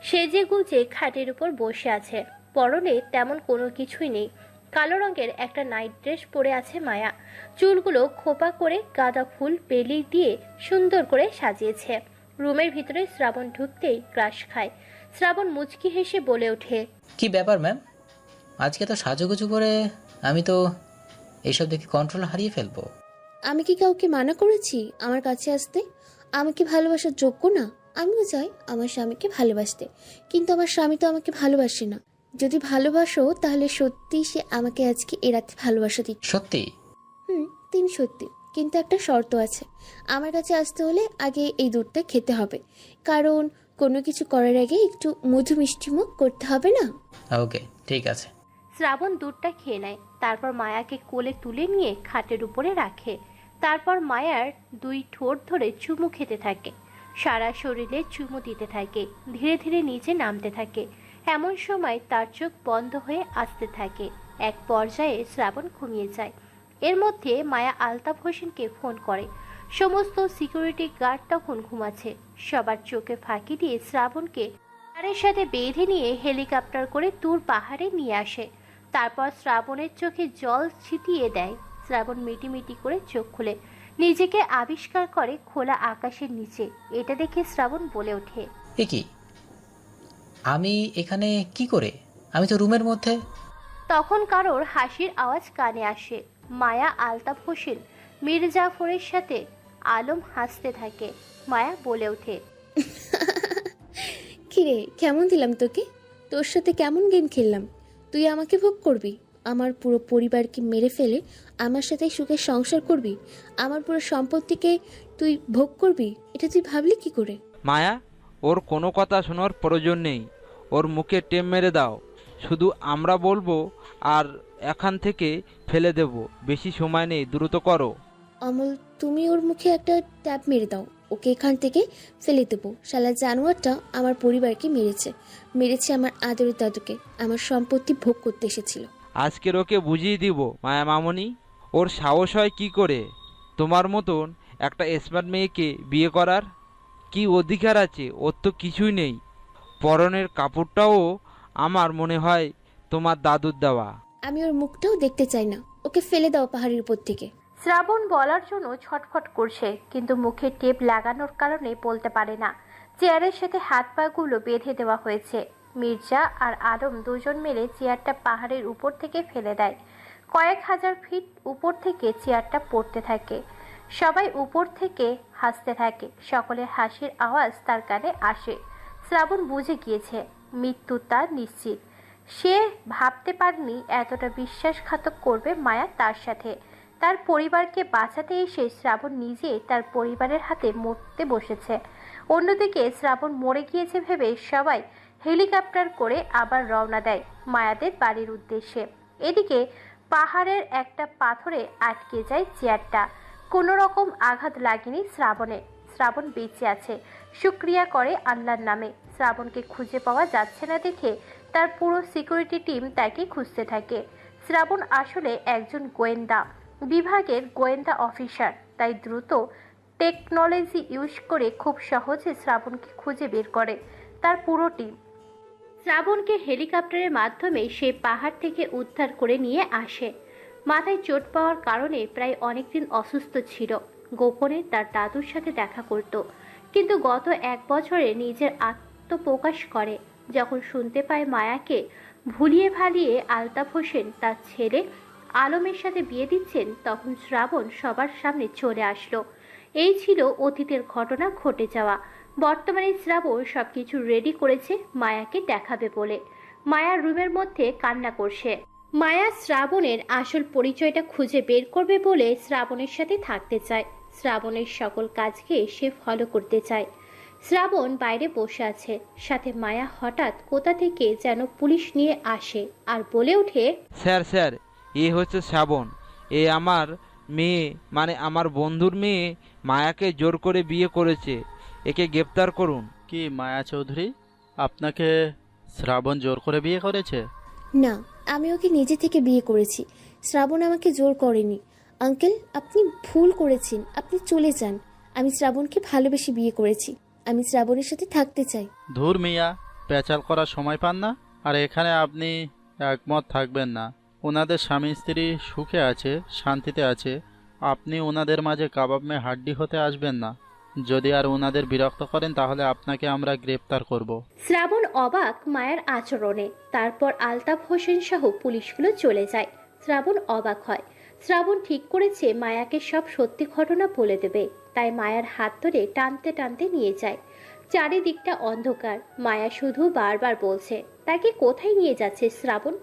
সেজে গুজে খাটের উপর বসে আছে। পরনে তেমন কোনো কিছুই নেই। কালো রঙের একটা নাইট ড্রেস পরে আছে মায়া। চুলগুলো খোপা করে গাঁদা ফুল বেলি দিয়ে সুন্দর করে সাজিয়েছে। রুমের ভিতরে শ্রাবণ ঢুকতেই ক্রাশ খায়। শ্রাবণ মুচকি হেসে বলে ওঠে, কি ব্যাপার ম্যাম, আজকে তো সাজুগুজু করে? আমি তো এইসব দেখে কন্ট্রোল হারিয়ে ফেলবো। আমি কি কাউকে মানা করেছি আমার কাছে আসতে? আমি কি ভালোবাসার যোগ্য না? আমিও চাই আমার স্বামীকে ভালোবাসতে, কিন্তু আমার স্বামী তো আমাকে ভালোবাসে না। যদি ভালোবাসো তাহলে সত্যি সে আমাকে আজকে এ রাতে ভালোবাসা দিচ্ছে। সত্যি? তিনি সত্যি, কিন্তু একটা শর্ত আছে। আমার কাছে আসতে হলে আগে এই দুধটা খেতে হবে, কারণ কোনো কিছু করার আগে একটু মধু মিষ্টি মুখ করতে হবে না? ওকে, ঠিক আছে। শ্রাবণ দুধটা খেয়ে নেয়। তারপর মায়াকে কোলে তুলে নিয়ে খাটের উপরে রাখে। তারপর মায়ার 2 ঠোঁট ধরে চুমু খেতে থাকে, সারা শরীরে চুমু দিতে থাকে, ধীরে ধীরে নিচে নামতে থাকে। এমন সময় তার চোখ বন্ধ হয়ে আসতে থাকে। এক পর্যায়ে শ্রাবণ ঘুমিয়ে যায়। এর মধ্যে মায়া আলতাফ হোসেনকে ফোন করে। সমস্ত সিকিউরিটি গার্ড তখন ঘুমাচ্ছে। সবার চোখে ফাঁকি দিয়ে শ্রাবণকে তারের সাথে বেঁধে নিয়ে হেলিকপ্টার করে তুর পাহাড়ে নিয়ে আসে। তারপর শ্রাবণের চোখে জল ছিটিয়ে দেয়। শ্রাবণ মিটিমিটি করে চোখ খুলে নিজেকে আবিষ্কার করে খোলা আকাশের নিচে। এটা দেখে শ্রাবণ বলে ওঠে, এ কি, আমি এখানে কি করে? আমি তো রুমের মধ্যে। তখন কারোর হাসির আওয়াজ কানে আসে। মায়া, আলতাফ হোসেন, মীর জাফরের সাথে আলম হাসতে থাকে। মায়া বলে ওঠে, কিরে, কেমন দিলাম তোকে? তোর সাথে কেমন গেম খেললাম? তুই আমাকে ভোগ করবি? আমার পুরো পরিবারকে মেরে ফেলে আমার সাথে সুখে সংসার করবি? আমার পুরো সম্পত্তিকে তুই ভোগ করবি? এটা তুই ভাবলি কি করে? মায়া, ওর কোনো কথা শোনার প্রয়োজন নেই। ওর মুখে টেপ মেরে দাও। শুধু আমরা বলবো আর এখান থেকে ফেলে দেব। বেশি সময় নেই, দ্রুত করো। অমল, তুমি ওর মুখে একটা ট্যাপ মেরে দাও। ওকে এখান থেকে ফেলে দেবো। শালা জানোয়ারটা আমার পরিবারকে মেরেছে আমার আদরের দাদুকে। আমার সম্পত্তি ভোগ করতে এসেছিল। আজকের ওকে বুঝিয়ে দিব মায়া মামনি, ওর সাহস হয় কি করে তোমার মতন একটা স্মার্ট মেয়েকে বিয়ে করার? কি অধিকার আছে? ওর তো কিছুই নেই। পরনের কাপড়টাও আমার মনে হয় তোমার দাদুর দেওয়া। আমি ওর মুখটাও দেখতে চাই না। ওকে ফেলে দাও পাহাড়ের উপর থেকে। শ্রাবণ বলার জন্য ছটফট করছে, কিন্তু মুখে টেপ লাগানোর কারণে বলতে পারে না। চেয়ারের সাথে হাত পাগুলো বেঁধে দেওয়া হয়েছে। মির্জা আর আলম দুজন মিলে চেয়ারটা পাহাড়ের উপর থেকে ফেলে দেয়। কয়েক হাজার ফিট উপর থেকে চেয়ারটা পড়তে থাকে। সবাই উপর থেকে হাসতে থাকে। সকলের হাসির আওয়াজ তার কানে আসে। শ্রাবণ বুঝে গিয়েছে মৃত্যু তার নিশ্চিত। সে ভাবতে পারেনি এতটা বিশ্বাসঘাতক করবে মায়া তার সাথে। তার পরিবারকে বাঁচাতে এসে শ্রাবণ নিজে তার পরিবারের হাতে মরতে বসেছে। অন্যদিকে শ্রাবণ মরে গিয়েছে ভেবে সবাই হেলিকপ্টার করে আবার রওনা দেয় মায়াদের বাড়ির উদ্দেশ্যে। এদিকে পাহাড়ের একটা পাথরে আটকে যায় চেয়ারটা। কোনো রকম আঘাত লাগেনি শ্রাবণে। শ্রাবণ বেঁচে আছে, শুক্রিয়া করে আল্লাহর নামে। শ্রাবণকে খুঁজে পাওয়া যাচ্ছে না দেখে তার পুরো সিকিউরিটি টিম তাকে খুঁজতে থাকে। শ্রাবণ আসলে একজন গোয়েন্দা বিভাগের গোয়েন্দা অফিসার, তাই দ্রুত টেকনোলজি ইউজ করে খুব সহজে শ্রাবণকে খুঁজে বের করে তার পুরো টিম। শ্রাবণকে হেলিকপ্টারের মাধ্যমে সে পাহাড় থেকে উদ্ধার করে নিয়ে আসে। মাথায় চোট পাওয়ার কারণে প্রায় অনেকদিন অসুস্থ ছিল। গোপনে তার দাদুর সাথে দেখা করত, কিন্তু গত 1 বছরে নিজের আত্মপ্রকাশ করে। যখন শুনতে পায় মায়াকে ভুলিয়ে ভালিয়ে আলতাফ হোসেন তার ছেলে আলমের সাথে বিয়ে দিচ্ছেন, তখন শ্রাবণ সবার সামনে চলে আসলো। এই ছিল অতীতের ঘটনা ঘটে যাওয়া। বর্তমানে শ্রাবণ সবকিছু রেডি করেছে মায়াকে দেখাবে বলে। মায়ার রুমের মধ্যে কান্না করছে। মায়া শ্রাবণের আসল পরিচয়টা খুঁজে বের করবে বলে শ্রাবণের সাথে থাকতে চায়। শ্রাবণের সকল কাজকে সে ফলো করতে চায়। শ্রাবণ বাইরে বসে আছে, সাথে মায়া হঠাৎ কোথা থেকে যেন পুলিশ নিয়ে আসে আর বলে ওঠে, স্যার স্যার, এ হচ্ছে শ্রাবণ। এ আমার মেয়ে, মানে আমার বন্ধুর মেয়ে মায়াকে জোর করে বিয়ে করেছে। একে গ্রেপ্তার করুন। কি মায়া চৌধুরী, আপনাকে শ্রাবণ জোর করে বিয়ে করেছে? না, আমি ওকে নিজে থেকে বিয়ে করেছি। শ্রাবণ আমাকে জোর করেনি। আঙ্কেল, আপনি ভুল করেছেন। আপনি চলে যান। আমি শ্রাবণকে ভালোবেসে বিয়ে করেছি। আমি শ্রাবণের সাথে থাকতে চাই। ধুর মিয়া, পেঁচাল করার সময় পান না। আর এখানে আপনি একমত থাকবেন না। ওনাদের স্বামী স্ত্রী সুখে আছে, শান্তিতে আছে। আপনি ওনাদের মাঝে কাবাব মে হাড্ডি হতে আসবেন না। যদি আর ওনাদের বিরক্ত করেন তাহলে আপনাকে আমরা গ্রেপ্তার করব। শ্রাবণ অবাক মায়ের আচরণে। তারপর আলতাফ হোসেন সহ পুলিশগুলো চলে যায়। শ্রাবণ অবাক হয়। শ্রাবণ ঠিক করেছে মায়াকে সব সত্যি ঘটনা বলে দেবে, তাই মায়ার হাত ধরে টানতে টানতে নিয়ে যায়। চারিদিকটা অন্ধকার। মায়া শুধু বারবার বলছে তাকে কোথায় নিয়ে যাচ্ছে শ্রাবণ।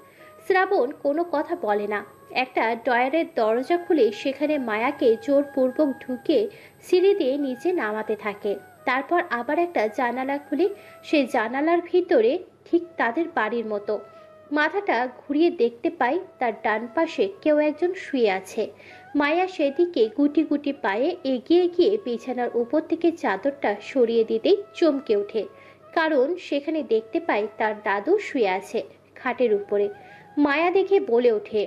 শ্রাবণ কোনো কথা বলে না। একটা ডয়ারের দরজা খুলে সেখানে মায়াকে জোরপূর্বক ঢুকে সিঁড়ি দিয়ে নিচে নামাতে থাকে। তারপর আবার একটা জানালা খুলে সেই জানালার ভিতরে ঠিক তাদের বাড়ির মতো। মাথাটা ঘুরিয়ে দেখতে পায় তার ডান পাশে কেউ একজন শুয়ে আছে। মায়া সেদিকে গুটি গুটি পায়ে এগিয়ে গিয়ে বিছানার উপর থেকে চাদরটা সরিয়ে দিতেই চমকে ওঠে, কারণ সেখানে দেখতে পায় তার দাদু শুয়ে আছে খাটের উপরে। মায়া দেখে বলে ওঠে,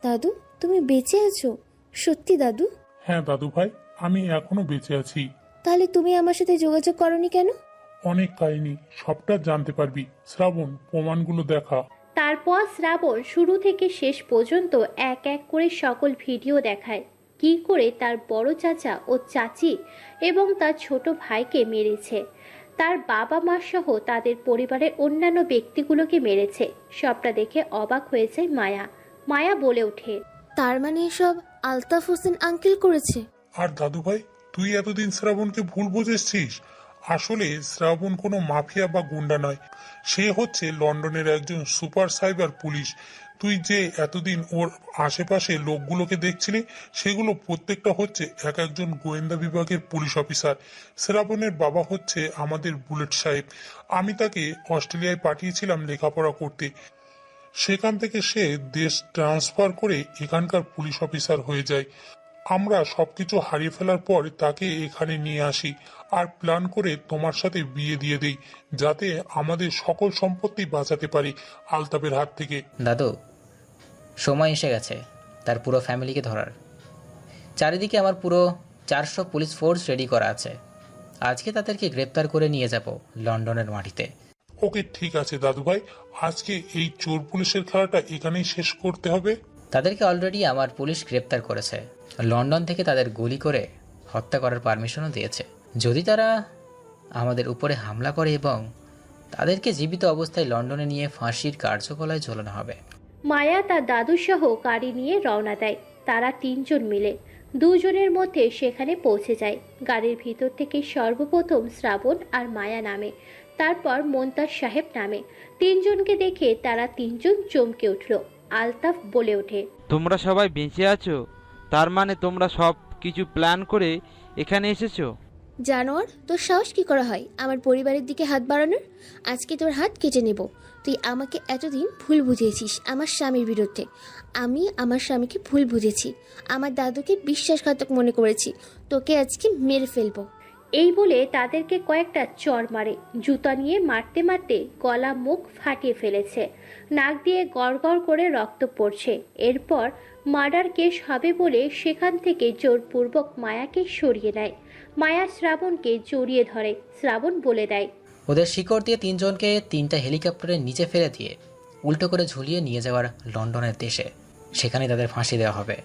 দাদু, তুমি বেঁচে আছো? সত্যি দাদু? হ্যাঁ দাদু ভাই, আমি এখনো বেঁচে আছি। তাহলে তুমি আমার সাথে যোগাযোগ করনি কেন? অনেক কাহিনী, সবটা জানতে পারবি। শ্রাবণ, প্রমাণগুলো দেখা। তারপর শ্রাবণ শুরু থেকে শেষ পর্যন্ত এক এক করে সকল ভিডিও দেখায়, কি করে তার বড় চাচা ও চাচি এবং তার ছোট ভাইকে মেরেছে, তার বাবা মা সহ তাদের পরিবারের অন্যান্য ব্যক্তিগুলোকে মেরেছে। সবটা দেখে অবাক হয়ে যায় মায়া। মায়া বলে ওঠে, তার মানে এসব আলতাফ হোসেন আঙ্কেল করেছে? আর দাদু ভাই, তুই এতদিন শ্রাবণকে ভুল বুঝেছিস। আসলে শ্রাবণ কোনো মাফিয়া বা গুন্ডা নয়। সে হচ্ছে লন্ডনের একজন সুপার সাইবার পুলিশ। তুই যে এতদিন ওর আশেপাশে লোকগুলোকে দেখছিলি, সেগুলো প্রত্যেকটা হচ্ছে এক একজন গোয়েন্দা বিভাগের পুলিশ অফিসার। শ্রাবণের বাবা হচ্ছে আমাদের বুলেট সাহেব। আমি তাকে অস্ট্রেলিয়ায় পাঠিয়েছিলাম লেখাপড়া করতে। সেখান থেকে সে দেশ ট্রান্সফার করে এখানকার পুলিশ অফিসার হয়ে যায়। আমরা সবকিছু হারিয়ে ফেলার পর তাকে এখানে নিয়ে আসি আর প্ল্যান করে তোমার সাথে বিয়ে দিয়ে দেই, যাতে আমাদের সকল সম্পত্তি বাঁচাতে পারি আলতাফের হাত থেকে। দাদু, সময় এসে গেছে তার পুরো ফ্যামিলিকে ধরার। চারিদিকে আমার পুরো 400 পুলিশ ফোর্স রেডি করা আছে। আজকে তাদেরকে গ্রেপ্তার করে নিয়ে যাব লন্ডনের মাটিতে। ওকে, ঠিক আছে দাদু ভাই, আজকে এই চোর পুলিশের খেলাটা এখানেই শেষ করতে হবে। তাদেরকে অলরেডি আমার পুলিশ গ্রেপ্তার করেছে। লন্ডন থেকে তাদের গুলি করে হত্যা করার পারমিশনও দিয়েছে। যদি তারা আমাদের উপরে হামলা করে এবং তাদেরকে জীবিত অবস্থায় লন্ডনে নিয়ে ফাঁসির কার্যকলায় ঝোলানো হবে। মায়া তার দাদুসহ গাড়ি নিয়ে রওনা দেয়। তারা 3 জন মিলে 2 জনের মধ্যে সেখানে পৌঁছে যায়। গাড়ির ভিতর থেকে সর্বপ্রথম শ্রাবণ আর মায়া নামে, তারপর মোন্তাজ সাহেব নামে। 3 জনকে দেখে তারা 3 জন চমকে উঠল। আলতাফ বলে ওঠে, তোমরা সবাই বেঁচে আছো? তার মানে তোমরা সব কিছু প্ল্যান করে এখানে এসেছো? জানোয়ার, তোর সাহস কি করা হয় আমার পরিবারের দিকে হাত বাড়ানোর? আজকে তোর হাত কেটে নেব। তুই আমাকে এতদিন ভুল বুঝিয়েছিস আমার স্বামীর বিরুদ্ধে। আমি আমার স্বামীকে ভুল বুঝেছি, আমার দাদুকে বিশ্বাসঘাতক মনে করেছি। তোকে আজকে মেরে ফেলবো। এই বলে তাদেরকে কয়েকটা চড় মারে। জুতা নিয়ে মারতে মারতে গলা মুখ ফাটিয়ে ফেলেছে। নাক দিয়ে গড়গড় করে রক্ত পড়ছে। এরপর মার্ডার কেস হবে বলে সেখান থেকে জোরপূর্বক মায়াকে সরিয়ে নেয়। মায়া শ্রাবণকে জড়িয়ে ধরে। শ্রাবণ বলে দেয়, ওদের শিকড় দিয়ে 3 জনকে 3টা হেলিকপ্টারের নিচে ফেলে দিয়ে উল্টো করে ঝুলিয়ে নিয়ে যাওয়ার লন্ডনের দেশে। সেখানে তাদের ফাঁসি দেওয়া হবে।